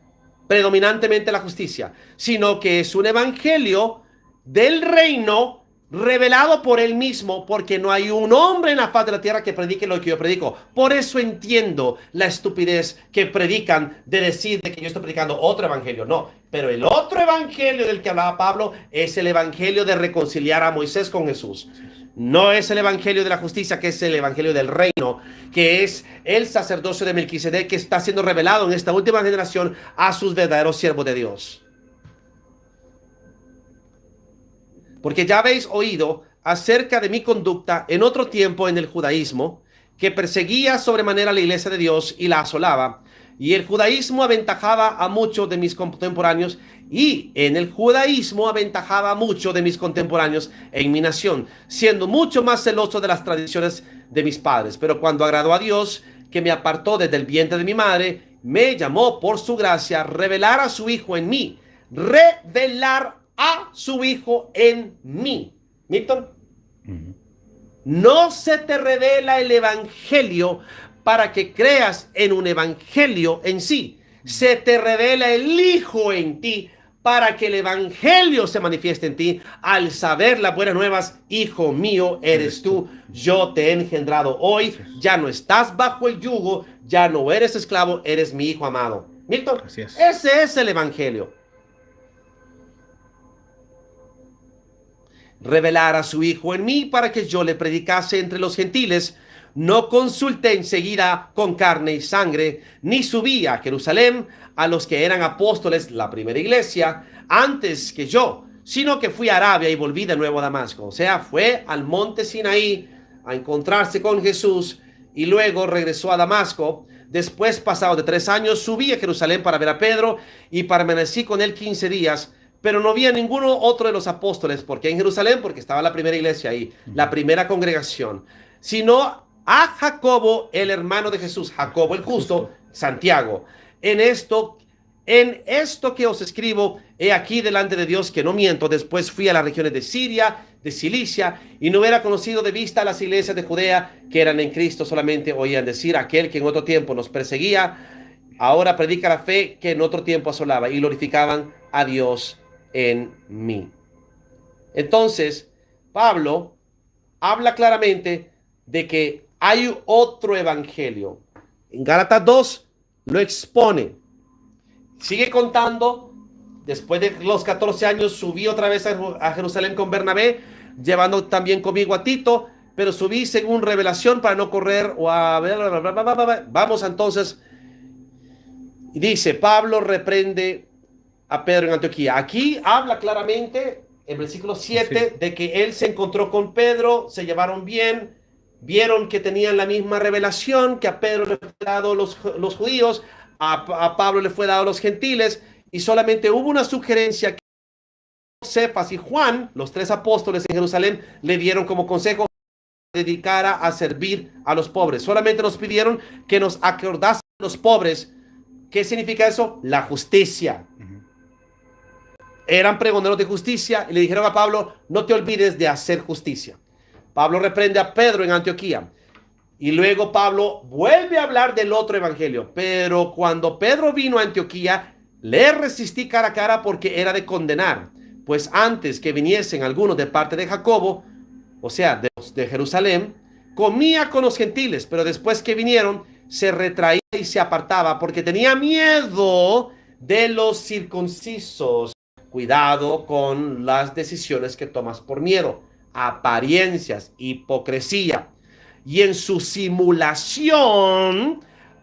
predominantemente la justicia, sino que es un evangelio del reino revelado por él mismo, porque no hay un hombre en la faz de la tierra que predique lo que yo predico. Por eso entiendo la estupidez que predican de decir de que yo estoy predicando otro evangelio. No, pero el otro evangelio del que hablaba Pablo es el evangelio de reconciliar a Moisés con Jesús. No es el evangelio de la justicia, que es el evangelio del reino, que es el sacerdocio de Melquisedec, que está siendo revelado en esta última generación a sus verdaderos siervos de Dios. Porque ya habéis oído acerca de mi conducta en otro tiempo en el judaísmo, que perseguía sobremanera la iglesia de Dios y la asolaba, y el judaísmo aventajaba a muchos de mis contemporáneos, y en el judaísmo aventajaba a muchos de mis contemporáneos en mi nación, siendo mucho más celoso de las tradiciones de mis padres. Pero cuando agradó a Dios, que me apartó desde el vientre de mi madre, me llamó por su gracia a revelar a su Hijo en mí. Revelar a su Hijo en mí. Milton, no se te revela el evangelio para que creas en un evangelio en sí. Se te revela el Hijo en ti para que el evangelio se manifieste en ti. Al saber las buenas nuevas, hijo mío eres tú, yo te he engendrado hoy, ya no estás bajo el yugo, ya no eres esclavo, eres mi hijo amado. Milton, ese es el evangelio. Revelar a su Hijo en mí para que yo le predicase entre los gentiles. No consulté enseguida con carne y sangre, ni subí a Jerusalén a los que eran apóstoles, la primera iglesia, antes que yo, sino que fui a Arabia y volví de nuevo a Damasco. O sea, fue al monte Sinaí a encontrarse con Jesús y luego regresó a Damasco. Después, pasado de 3 años, subí a Jerusalén para ver a Pedro y permanecí con él 15 días. Pero no vi a ninguno otro de los apóstoles, porque en Jerusalén, porque estaba la primera iglesia ahí, la primera congregación, sino a Jacobo, el hermano de Jesús, Jacobo el justo, Santiago. En esto que os escribo, he aquí delante de Dios que no miento. Después fui a las regiones de Siria, de Cilicia, y no hubiera conocido de vista a las iglesias de Judea que eran en Cristo. Solamente oían decir, aquel que en otro tiempo nos perseguía, ahora predica la fe que en otro tiempo asolaba, y glorificaban a Dios en mí. Entonces, Pablo habla claramente de que hay otro evangelio. En Gálatas 2 lo expone. Sigue contando. Después de los 14 años subí otra vez a Jerusalén con Bernabé, llevando también conmigo a Tito, pero subí según revelación para no correr o a ver. Vamos entonces. Y dice, Pablo reprende a Pedro en Antioquía. Aquí habla claramente, en versículo 7, de que él se encontró con Pedro, se llevaron bien, vieron que tenían la misma revelación, que a Pedro le fue dado los judíos, a Pablo le fue dado los gentiles, y solamente hubo una sugerencia que Cefas y Juan, los 3 apóstoles en Jerusalén, le dieron como consejo que se dedicara a servir a los pobres. Solamente nos pidieron que nos acordásemos de los pobres. ¿Qué significa eso? La justicia. Eran pregoneros de justicia y le dijeron a Pablo, no te olvides de hacer justicia. Pablo reprende a Pedro en Antioquía. Y luego Pablo vuelve a hablar del otro evangelio. Pero cuando Pedro vino a Antioquía, le resistí cara a cara porque era de condenar. Pues antes que viniesen algunos de parte de Jacobo, o sea, de Jerusalén, comía con los gentiles. Pero después que vinieron, se retraía y se apartaba porque tenía miedo de los circuncisos. Cuidado con las decisiones que tomas por miedo, apariencias, hipocresía. Y en su simulación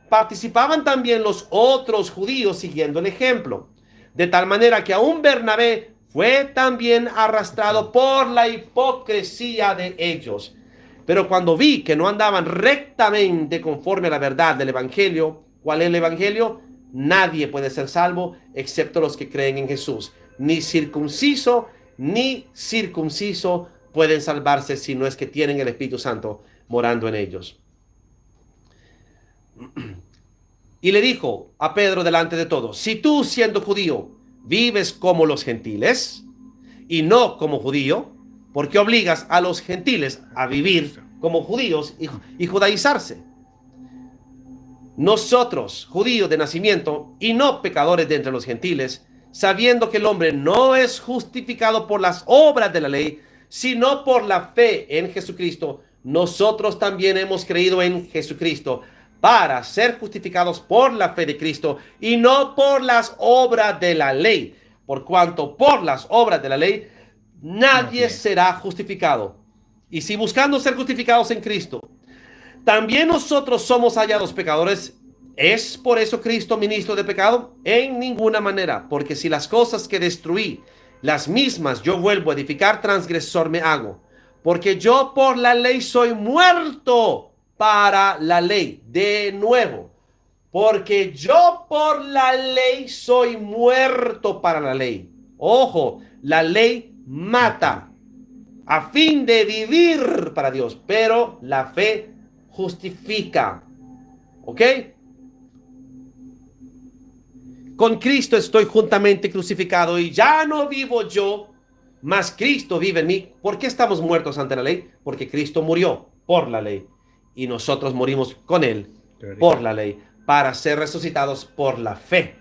participaban también los otros judíos siguiendo el ejemplo. De tal manera que aún Bernabé fue también arrastrado por la hipocresía de ellos. Pero cuando vi que no andaban rectamente conforme a la verdad del evangelio, ¿cuál es el evangelio? Nadie puede ser salvo excepto los que creen en Jesús. Ni circunciso ni circunciso pueden salvarse si no es que tienen el Espíritu Santo morando en ellos. Y le dijo a Pedro delante de todos, si tú siendo judío vives como los gentiles, y no como judío, porque obligas a los gentiles a vivir como judíos y judaizarse. Nosotros, judíos de nacimiento y no pecadores de entre los gentiles, sabiendo que el hombre no es justificado por las obras de la ley, sino por la fe en Jesucristo, nosotros también hemos creído en Jesucristo para ser justificados por la fe de Cristo y no por las obras de la ley, por cuanto por las obras de la ley nadie será justificado. Y si buscando ser justificados en Cristo, también nosotros somos hallados pecadores, ¿es por eso Cristo ministro de pecado? En ninguna manera, porque si las cosas que destruí, las mismas yo vuelvo a edificar, transgresor me hago. Porque yo por la ley soy muerto para la ley. De nuevo, porque yo por la ley soy muerto para la ley. Ojo, la ley mata a fin de vivir para Dios, pero la fe justifica. ¿Ok? Con Cristo estoy juntamente crucificado y ya no vivo yo, mas Cristo vive en mí. ¿Por qué estamos muertos ante la ley? Porque Cristo murió por la ley y nosotros morimos con Él por la ley para ser resucitados por la fe.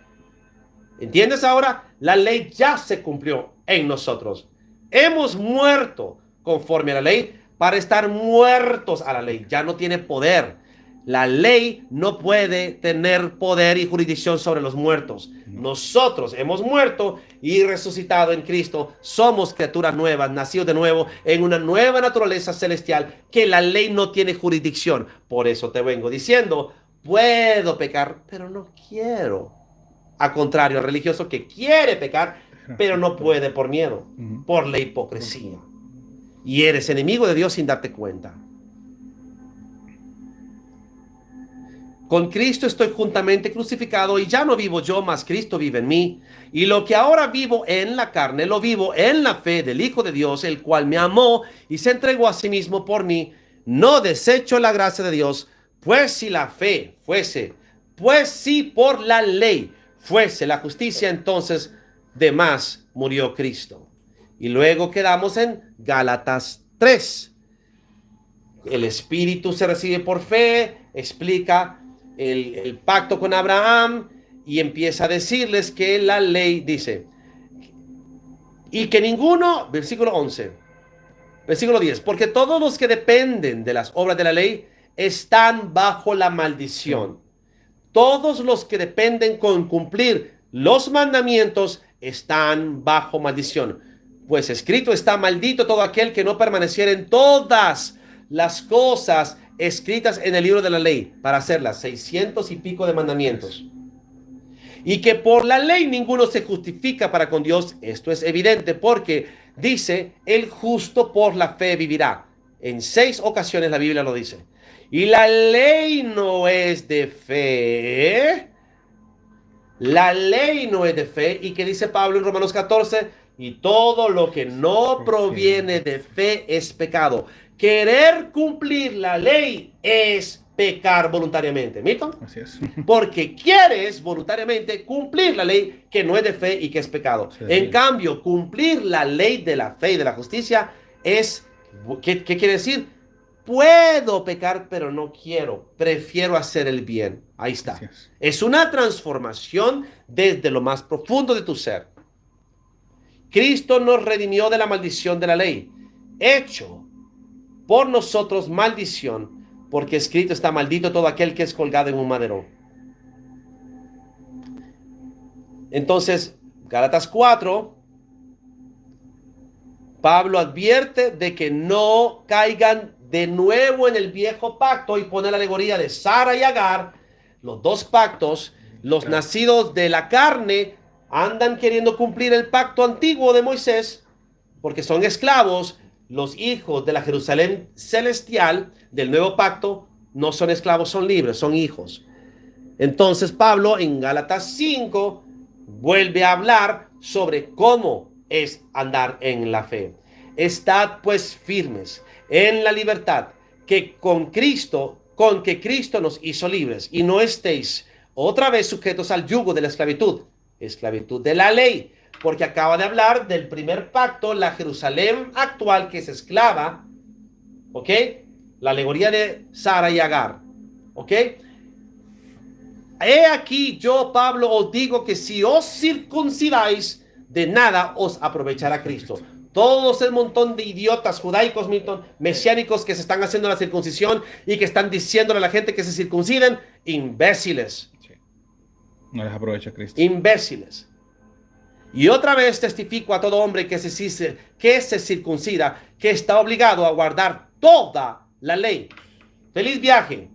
¿Entiendes ahora? La ley ya se cumplió en nosotros. Hemos muerto conforme a la ley para estar muertos a la ley. Ya no tiene poder. La ley no puede tener poder y jurisdicción sobre los muertos. Nosotros hemos muerto y resucitado en Cristo. Somos criaturas nuevas, nacidos de nuevo en una nueva naturaleza celestial que la ley no tiene jurisdicción. Por eso te vengo diciendo, puedo pecar, pero no quiero. A contrario, al religioso que quiere pecar, pero no puede por miedo, por la hipocresía. Y eres enemigo de Dios sin darte cuenta. Con Cristo estoy juntamente crucificado y ya no vivo yo, mas Cristo vive en mí. Y lo que ahora vivo en la carne, lo vivo en la fe del Hijo de Dios, el cual me amó y se entregó a sí mismo por mí. No desecho la gracia de Dios, pues si la fe fuese, pues si por la ley fuese la justicia, entonces de más murió Cristo. Y luego quedamos en Gálatas 3. El Espíritu se recibe por fe, explica el pacto con Abraham y empieza a decirles que la ley dice, y que ninguno, versículo 11, versículo 10, porque todos los que dependen de las obras de la ley están bajo la maldición. Todos los que dependen con cumplir los mandamientos están bajo maldición. Pues escrito está: maldito todo aquel que no permaneciera en todas las cosas escritas en el libro de la ley para hacerlas, 600 y pico de mandamientos. Y que por la ley ninguno se justifica para con Dios. Esto es evidente porque dice: el justo por la fe vivirá. En 6 ocasiones la Biblia lo dice. Y la ley no es de fe. La ley no es de fe. ¿Y qué dice Pablo en Romanos 14? Y todo lo que no proviene de fe es pecado. Querer cumplir la ley es pecar voluntariamente. ¿Milton? Así es. Porque quieres voluntariamente cumplir la ley que no es de fe y que es pecado. Sí. En cambio, cumplir la ley de la fe y de la justicia es... ¿Qué quiere decir? Puedo pecar, pero no quiero. Prefiero hacer el bien. Ahí está. Es una transformación desde lo más profundo de tu ser. Cristo nos redimió de la maldición de la ley, hecho por nosotros maldición, porque escrito está: maldito todo aquel que es colgado en un madero. Entonces, Gálatas 4, Pablo advierte de que no caigan de nuevo en el viejo pacto y pone la alegoría de Sara y Agar, los dos pactos. Los nacidos de la carne andan queriendo cumplir el pacto antiguo de Moisés porque son esclavos. Los hijos de la Jerusalén celestial del nuevo pacto no son esclavos, son libres, son hijos. Entonces Pablo en Gálatas 5 vuelve a hablar sobre cómo es andar en la fe. Estad pues firmes en la libertad que con que Cristo nos hizo libres, y no estéis otra vez sujetos al yugo de la esclavitud de la ley, porque acaba de hablar del primer pacto, la Jerusalén actual que es esclava, ¿ok? La alegoría de Sara y Agar, ¿ok? He aquí yo, Pablo, os digo que si os circuncidáis, de nada os aprovechará Cristo. Todos el montón de idiotas judaicos, Milton, mesiánicos que se están haciendo la circuncisión y que están diciéndole a la gente que se circunciden, imbéciles. Sí. No les aprovecha Cristo. Imbéciles. Y otra vez testifico a todo hombre que se circuncida, que está obligado a guardar toda la ley. Feliz viaje.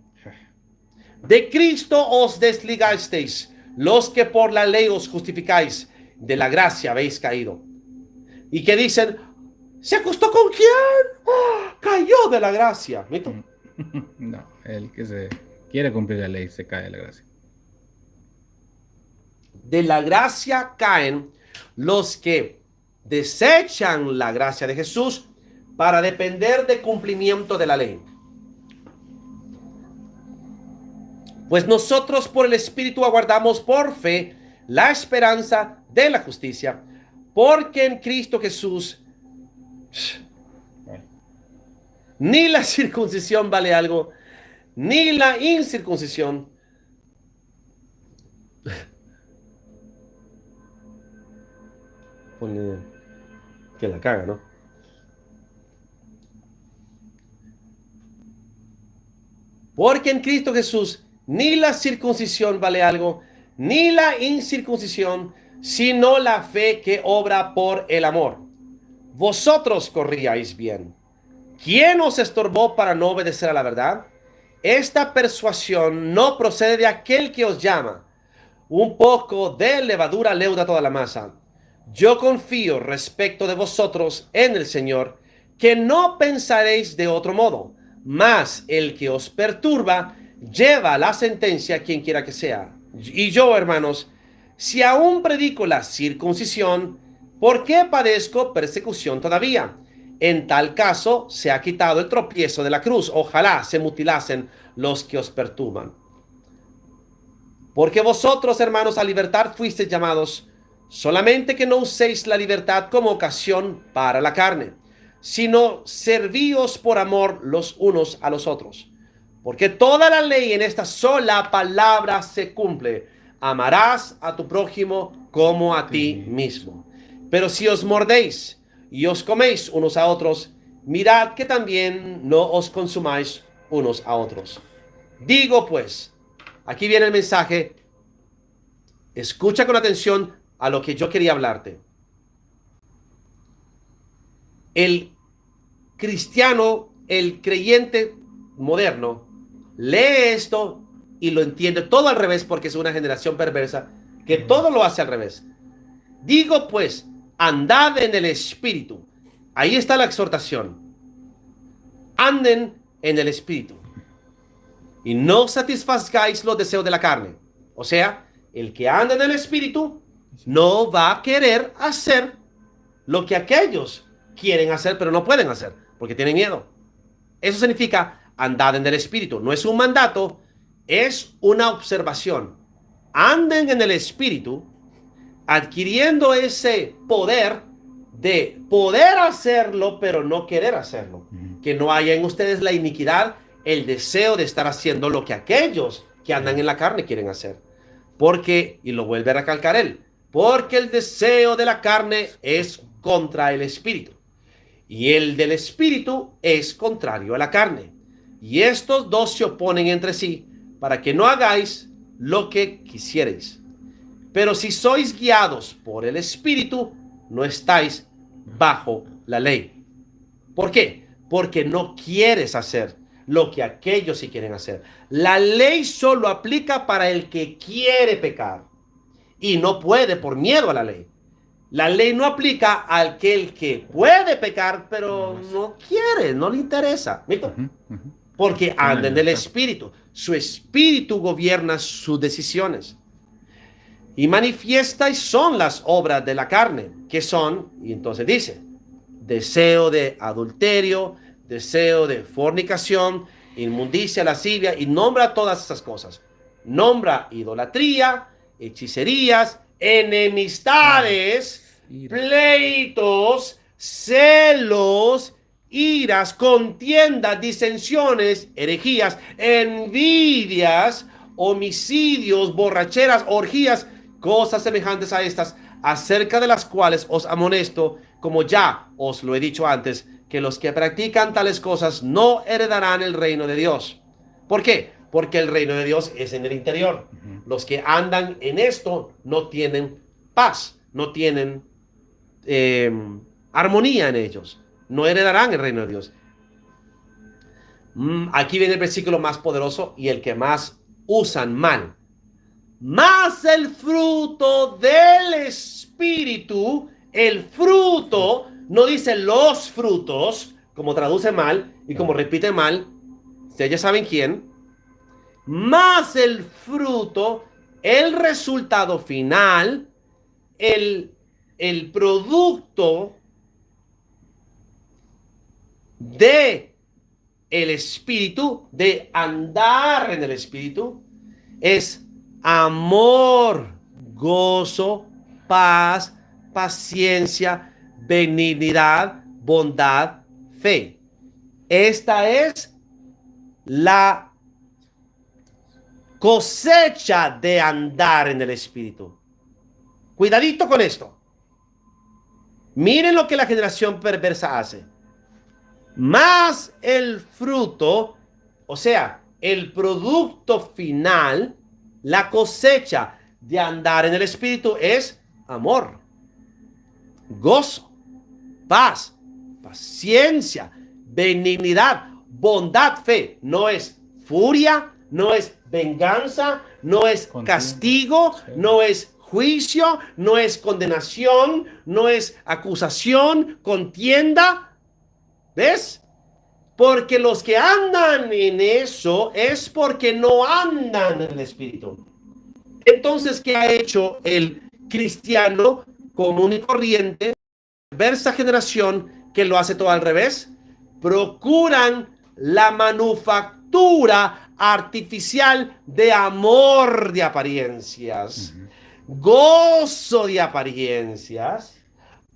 De Cristo os desligasteis, los que por la ley os justificáis, de la gracia habéis caído. Y que dicen, ¿se acostó con quién? ¡Oh, cayó de la gracia! ¿Mito? No, el que se quiere cumplir la ley se cae de la gracia. De la gracia caen los que desechan la gracia de Jesús para depender del cumplimiento de la ley. Pues nosotros por el Espíritu aguardamos por fe la esperanza de la justicia, porque en Cristo Jesús ni la circuncisión vale algo, ni la incircuncisión. Ponle que la caga, ¿no? Porque en Cristo Jesús ni la circuncisión vale algo, ni la incircuncisión, sino la fe que obra por el amor. Vosotros corríais bien. ¿Quién os estorbó para no obedecer a la verdad? Esta persuasión no procede de aquel que os llama. Un poco de levadura leuda toda la masa. Yo confío respecto de vosotros en el Señor, que no pensaréis de otro modo, mas el que os perturba lleva la sentencia quien quiera que sea. Y yo, hermanos, si aún predico la circuncisión, ¿por qué padezco persecución todavía? En tal caso, se ha quitado el tropiezo de la cruz. Ojalá se mutilasen los que os perturban. Porque vosotros, hermanos, a libertad fuisteis llamados, solamente que no uséis la libertad como ocasión para la carne, sino servíos por amor los unos a los otros. Porque toda la ley en esta sola palabra se cumple: amarás a tu prójimo como a ti mismo. Pero si os mordéis y os coméis unos a otros, mirad que también no os consumáis unos a otros. Digo pues, aquí viene el mensaje, escucha con atención a lo que yo quería hablarte. El cristiano, el creyente moderno, lee esto y lo entiende todo al revés, porque es una generación perversa que todo lo hace al revés. Digo pues, andad en el Espíritu. Ahí está la exhortación. Anden en el Espíritu. Y no satisfagáis los deseos de la carne. O sea, el que anda en el Espíritu no va a querer hacer lo que aquellos quieren hacer, pero no pueden hacer, porque tienen miedo. Eso significa andad en el Espíritu. No es un mandato, es una observación. Anden en el Espíritu, adquiriendo ese poder de poder hacerlo, pero no querer hacerlo. Que no haya en ustedes la iniquidad, el deseo de estar haciendo lo que aquellos que andan en la carne quieren hacer. Porque, y lo vuelve a recalcar él, porque el deseo de la carne es contra el Espíritu, y el del Espíritu es contrario a la carne. Y estos dos se oponen entre sí, para que no hagáis lo que quisierais. Pero si sois guiados por el Espíritu, no estáis bajo la ley. ¿Por qué? Porque no quieres hacer lo que aquellos sí quieren hacer. La ley solo aplica para el que quiere pecar y no puede por miedo a la ley. La ley no aplica a aquel que puede pecar, pero no quiere, no le interesa. Porque anda en el Espíritu. Su Espíritu gobierna sus decisiones. Y manifiestas son las obras de la carne, que son, y entonces dice, deseo de adulterio, deseo de fornicación, inmundicia, lascivia, y nombra todas esas cosas. Nombra idolatría, hechicerías, enemistades, pleitos, celos, iras, contiendas, disensiones, herejías, envidias, homicidios, borracheras, orgías, cosas semejantes a estas, acerca de las cuales os amonesto, como ya os lo he dicho antes, que los que practican tales cosas no heredarán el reino de Dios. ¿Por qué? Porque el reino de Dios es en el interior. Los que andan en esto no tienen paz, no tienen armonía en ellos. No heredarán el reino de Dios. Aquí viene el versículo más poderoso y el que más usan mal. Más el fruto del Espíritu, el fruto, no dice los frutos, como traduce mal y como repite mal, ustedes ya saben quién. Más el fruto, el resultado final, el producto de el Espíritu, de andar en el Espíritu, es amor, gozo, paz, paciencia, benignidad, bondad, fe. Esta es la cosecha de andar en el Espíritu. Cuidadito con esto. Miren lo que la generación perversa hace. Más el fruto, o sea, el producto final, la cosecha de andar en el Espíritu es amor, gozo, paz, paciencia, benignidad, bondad, fe. No es furia, no es venganza, no es castigo, no es juicio, no es condenación, no es acusación, contienda. ¿Ves? Porque los que andan en eso es porque no andan en el Espíritu. Entonces, ¿qué ha hecho el cristiano común y corriente, diversa generación que lo hace todo al revés? Procuran la manufactura artificial de amor de apariencias, gozo de apariencias,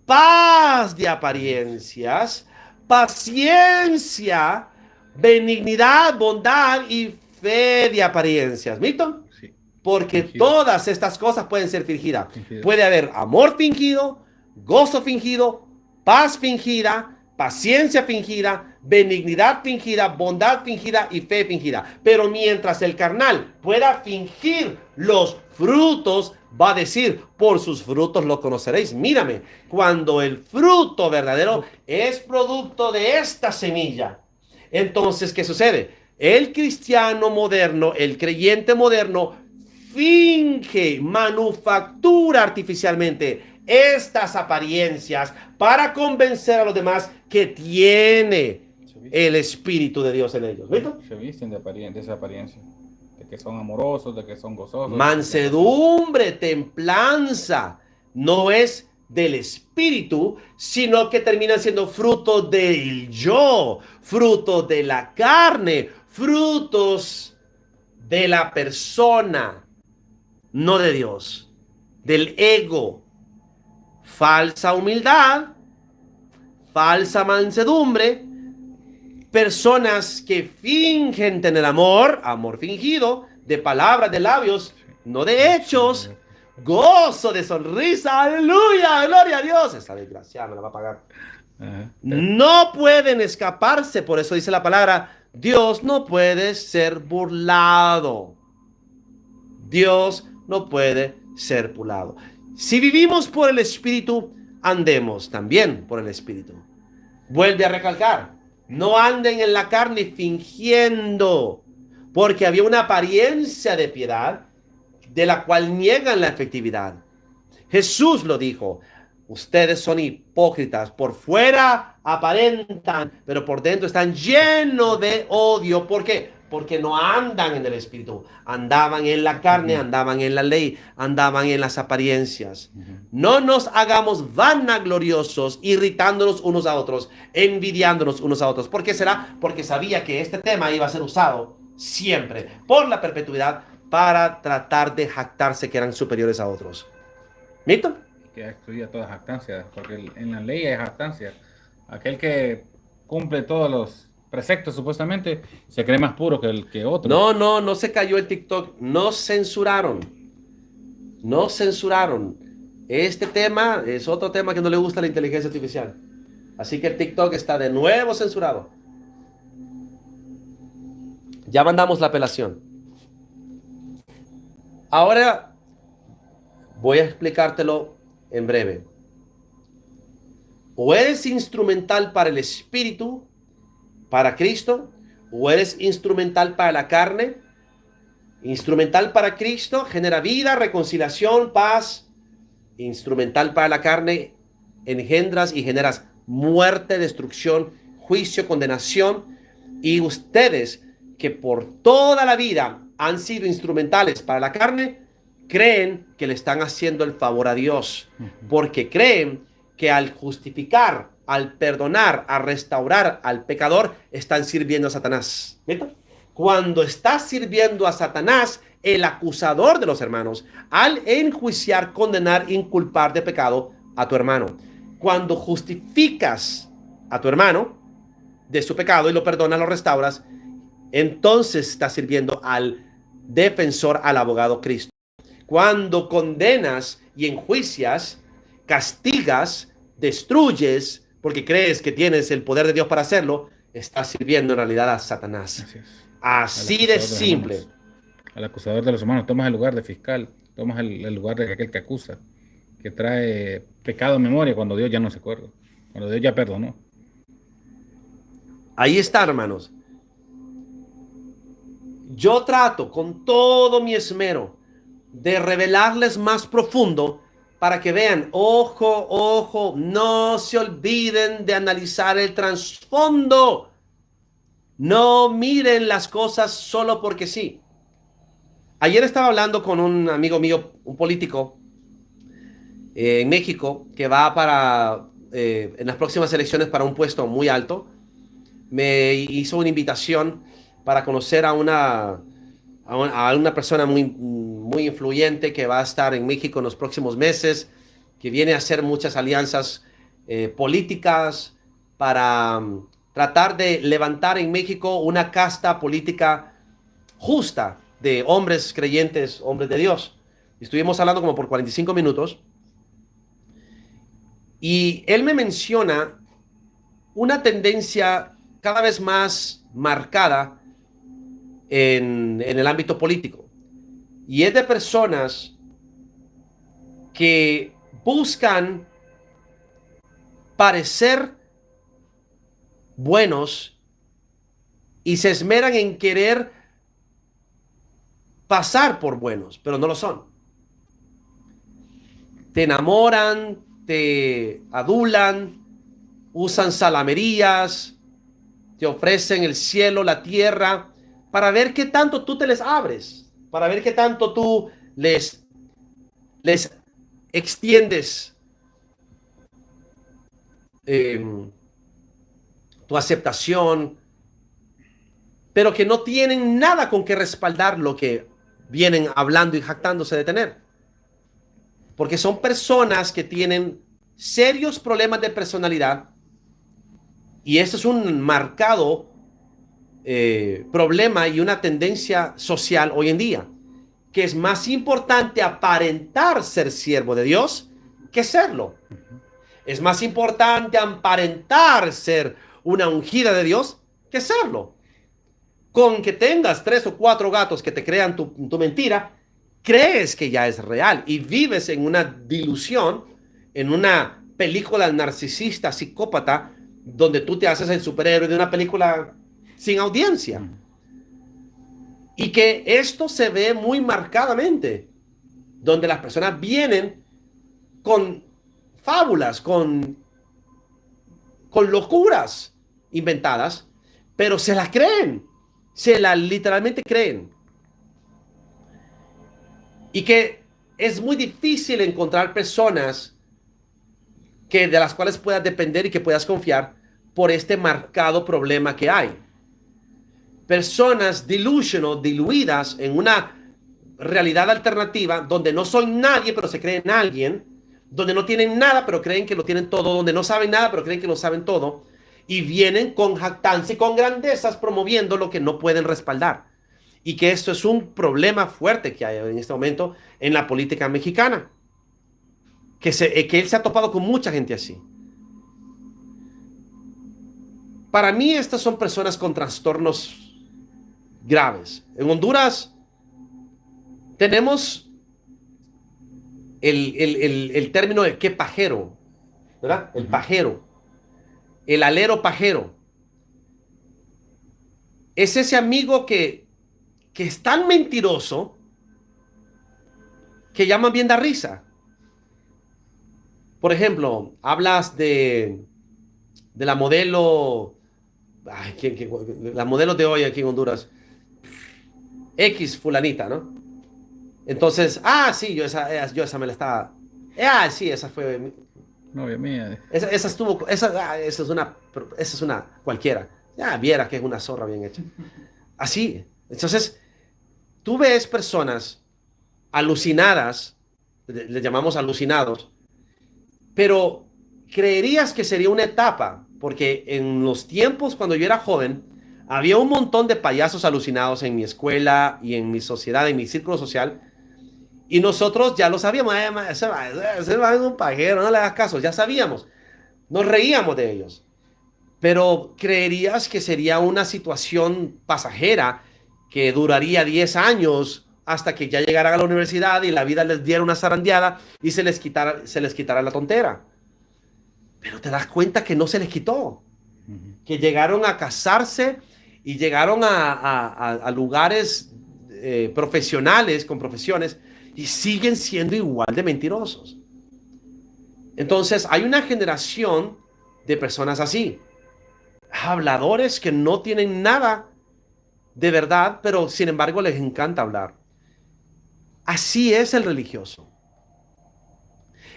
paz de apariencias, paciencia, benignidad, bondad y fe de apariencias. ¿Milton? Sí. Porque Fingido. todas estas cosas pueden ser fingidas. Puede haber amor fingido, gozo fingido, paz fingida, paciencia fingida, benignidad fingida, bondad fingida y fe fingida. Pero mientras el carnal pueda fingir los frutos, va a decir, por sus frutos lo conoceréis. Mírame, cuando el fruto verdadero es producto de esta semilla, entonces, ¿qué sucede? El cristiano moderno, el creyente moderno, finge, manufactura artificialmente estas apariencias para convencer a los demás que tiene el Espíritu de Dios en ellos. ¿Viste? Se visten de esa apariencia, de que son amorosos, de que son gozosos. Mansedumbre, templanza, no es del Espíritu, sino que terminan siendo frutos del yo, frutos de la carne, frutos de la persona, no de Dios, del ego. Falsa humildad, falsa mansedumbre, personas que fingen tener amor, amor fingido, de palabras, de labios, no de hechos, gozo de sonrisa, aleluya, gloria a Dios. Esa desgraciada me la va a pagar. No pueden escaparse, por eso dice la palabra, Dios no puede ser burlado. Dios no puede ser burlado. Si vivimos por el Espíritu, andemos también por el Espíritu. Vuelve a recalcar, no anden en la carne fingiendo, porque había una apariencia de piedad de la cual niegan la efectividad. Jesús lo dijo, ustedes son hipócritas, por fuera aparentan, pero por dentro están llenos de odio. ¿Por qué? Porque no andan en el Espíritu, andaban en la carne, andaban en la ley, andaban en las apariencias. No nos hagamos vanagloriosos, irritándonos unos a otros, envidiándonos unos a otros. ¿Por qué será? Porque sabía que este tema iba a ser usado siempre, por la perpetuidad, para tratar de jactarse que eran superiores a otros. ¿Milton? que excluía toda jactancia, porque en la ley hay jactancia. Aquel que cumple todos los preceptos supuestamente se cree más puro que el que otro. No se cayó el TikTok. No censuraron. No censuraron. Este tema es otro tema que no le gusta a la inteligencia artificial. Así que el TikTok está de nuevo censurado. Ya mandamos la apelación. Ahora voy a explicártelo en breve. O eres instrumental para el Espíritu, para Cristo, o eres instrumental para la carne. Instrumental para Cristo genera vida, reconciliación, paz. Instrumental para la carne, engendras y generas muerte, destrucción, juicio, condenación. Y ustedes que por toda la vida han sido instrumentales para la carne, creen que le están haciendo el favor a Dios, porque creen que al justificar, al perdonar, a restaurar al pecador, están sirviendo a Satanás. ¿Viste? Cuando estás sirviendo a Satanás, el acusador de los hermanos, al enjuiciar, condenar, inculpar de pecado a tu hermano. Cuando justificas a tu hermano de su pecado y lo perdonas, lo restauras, entonces estás sirviendo al defensor, al abogado Cristo. Cuando condenas y enjuicias, castigas, destruyes, porque crees que tienes el poder de Dios para hacerlo, estás sirviendo en realidad a Satanás. Así es. Así de simple. Al acusador de los humanos, tomas el lugar de fiscal, tomas el lugar de aquel que acusa, que trae pecado a memoria cuando Dios ya no se acuerda, cuando Dios ya perdonó. Ahí está, hermanos. Yo trato con todo mi esmero de revelarles más profundo para que vean, ojo, ojo, no se olviden de analizar el trasfondo. No miren las cosas solo porque sí. Ayer estaba hablando con un amigo mío, un político en México, que va para, en las próximas elecciones para un puesto muy alto. Me hizo una invitación para conocer a una persona muy influyente que va a estar en México en los próximos meses, que viene a hacer muchas alianzas políticas para tratar de levantar en México una casta política justa de hombres creyentes, hombres de Dios. Estuvimos hablando como por 45 minutos y él me menciona una tendencia cada vez más marcada en el ámbito político. Y es de personas que buscan parecer buenos y se esmeran en querer pasar por buenos, pero no lo son. Te enamoran, te adulan, usan salamerías, te ofrecen el cielo, la tierra, para ver qué tanto tú te les abres, para ver qué tanto tú les extiendes tu aceptación, pero que no tienen nada con que respaldar lo que vienen hablando y jactándose de tener. Porque son personas que tienen serios problemas de personalidad y eso es un marcado problema y una tendencia social hoy en día, que es más importante aparentar ser siervo de Dios que serlo. Es más importante aparentar ser una ungida de Dios que serlo. Con que tengas 3 o 4 gatos que te crean tu mentira, crees que ya es real y vives en una dilusión, en una película narcisista, psicópata, donde tú te haces el superhéroe de una película sin audiencia. Y que esto se ve muy marcadamente, donde las personas vienen con fábulas, con locuras inventadas, pero se las creen, se las literalmente creen. Y que es muy difícil encontrar personas de las cuales puedas depender y que puedas confiar por este marcado problema que hay. Personas delusional, diluidas en una realidad alternativa donde no son nadie, pero se creen alguien, donde no tienen nada, pero creen que lo tienen todo, donde no saben nada, pero creen que lo saben todo, y vienen con jactancia y con grandezas promoviendo lo que no pueden respaldar. Y que esto es un problema fuerte que hay en este momento en la política mexicana. Que él se ha topado con mucha gente así. Para mí, estas son personas con trastornos graves. En Honduras tenemos el término de qué pajero, ¿verdad? El pajero, el alero pajero. Es ese amigo que es tan mentiroso que llaman bien da risa. Por ejemplo, hablas de la modelo, ay, la modelo de hoy aquí en Honduras, X fulanita, ¿no? Entonces, sí, yo esa me la estaba, sí, esa fue, Novia mía. esa estuvo, esa es una cualquiera. Ya viera que es una zorra bien hecha. Así. Entonces, tú ves personas alucinadas, le llamamos alucinados, pero creerías que sería una etapa, porque en los tiempos cuando yo era joven, había un montón de payasos alucinados en mi escuela y en mi sociedad, en mi círculo social, y nosotros ya lo sabíamos. Ese va es un pajero, no le hagas caso, ya sabíamos, nos reíamos de ellos. Pero creerías que sería una situación pasajera que duraría 10 años hasta que ya llegaran a la universidad y la vida les diera una zarandeada y se les quitara la tontera. Pero te das cuenta que no se les quitó, que llegaron a casarse y llegaron a lugares profesionales, con profesiones, y siguen siendo igual de mentirosos. Entonces hay una generación de personas así, habladores que no tienen nada de verdad, pero sin embargo les encanta hablar. Así es el religioso.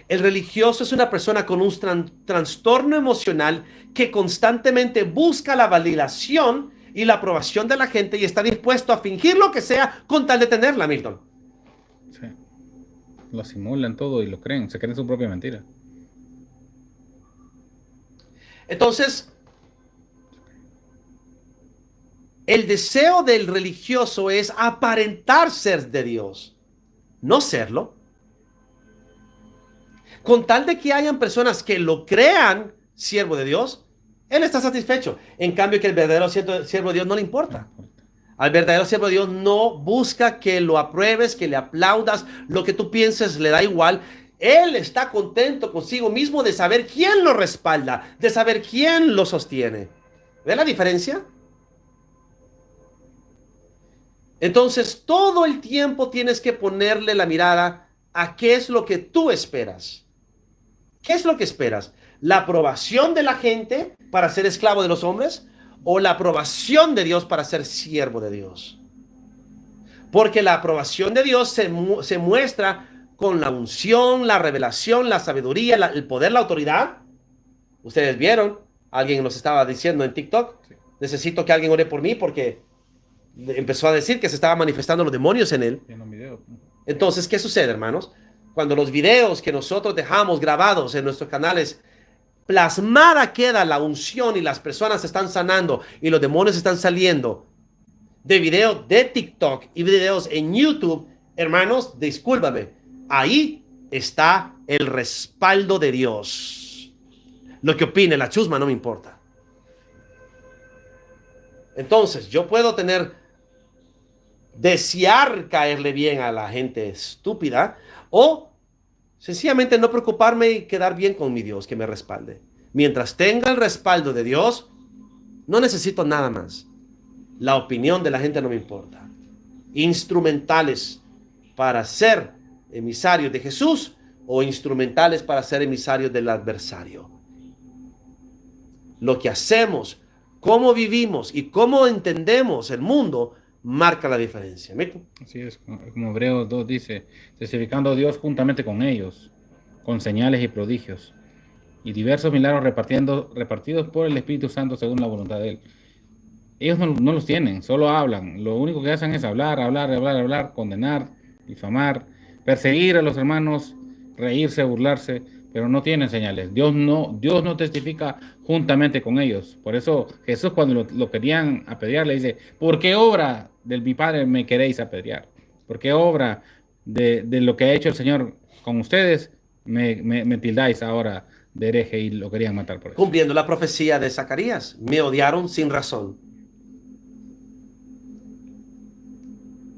El religioso es una persona con un trastorno emocional que constantemente busca la validación y la aprobación de la gente y está dispuesto a fingir lo que sea con tal de tenerla, Milton. Sí. Lo simulan todo y lo creen, se creen su propia mentira. Entonces, el deseo del religioso es aparentar ser de Dios, no serlo. Con tal de que hayan personas que lo crean siervo de Dios, él está satisfecho. En cambio, que el verdadero siervo de Dios no le importa. Al verdadero siervo de Dios no busca que lo apruebes, que le aplaudas, lo que tú pienses le da igual. Él está contento consigo mismo de saber quién lo respalda, de saber quién lo sostiene. ¿Ve la diferencia? Entonces, todo el tiempo tienes que ponerle la mirada a qué es lo que tú esperas. ¿Qué es lo que esperas? ¿La aprobación de la gente para ser esclavo de los hombres o la aprobación de Dios para ser siervo de Dios? Porque la aprobación de Dios se muestra con la unción, la revelación, la sabiduría, el poder, la autoridad. Ustedes vieron, alguien nos estaba diciendo en TikTok, necesito que alguien ore por mí porque empezó a decir que se estaban manifestando los demonios en él. Entonces, ¿qué sucede, hermanos? Cuando los videos que nosotros dejamos grabados en nuestros canales, plasmada queda la unción y las personas se están sanando y los demonios están saliendo de videos de TikTok y videos en YouTube, hermanos, discúlpame, ahí está el respaldo de Dios. Lo que opine la chusma no me importa. Entonces, yo puedo desear caerle bien a la gente estúpida o sencillamente no preocuparme y quedar bien con mi Dios que me respalde. Mientras tenga el respaldo de Dios, no necesito nada más. La opinión de la gente no me importa. Instrumentales para ser emisarios de Jesús o instrumentales para ser emisarios del adversario. Lo que hacemos, cómo vivimos y cómo entendemos el mundo marca la diferencia. Así es, como Hebreos 2 dice, testificando a Dios juntamente con ellos, con señales y prodigios, y diversos milagros repartidos por el Espíritu Santo según la voluntad de Él. Ellos no los tienen, solo hablan. Lo único que hacen es hablar, condenar, difamar, perseguir a los hermanos reírse, burlarse, pero no tienen señales. Dios no testifica juntamente con ellos. Por eso Jesús, cuando lo querían apedrear, le dice: ¿por qué obra de mi Padre me queréis apedrear? ¿Por qué obra de lo que ha hecho el Señor con ustedes me tildáis ahora de hereje? Y lo querían matar por eso. Cumpliendo la profecía de Zacarías, me odiaron sin razón.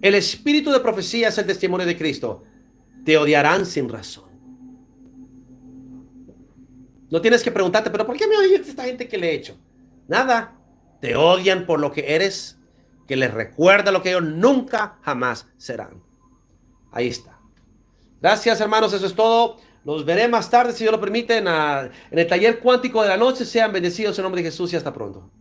El espíritu de profecía es el testimonio de Cristo. Te odiarán sin razón. No tienes que preguntarte, pero ¿por qué me odia esta gente que le he hecho? Nada. Te odian por lo que eres, que les recuerda lo que ellos nunca jamás serán. Ahí está. Gracias, hermanos. Eso es todo. Los veré más tarde, si Dios lo permite, en el taller cuántico de la noche. Sean bendecidos en nombre de Jesús y hasta pronto.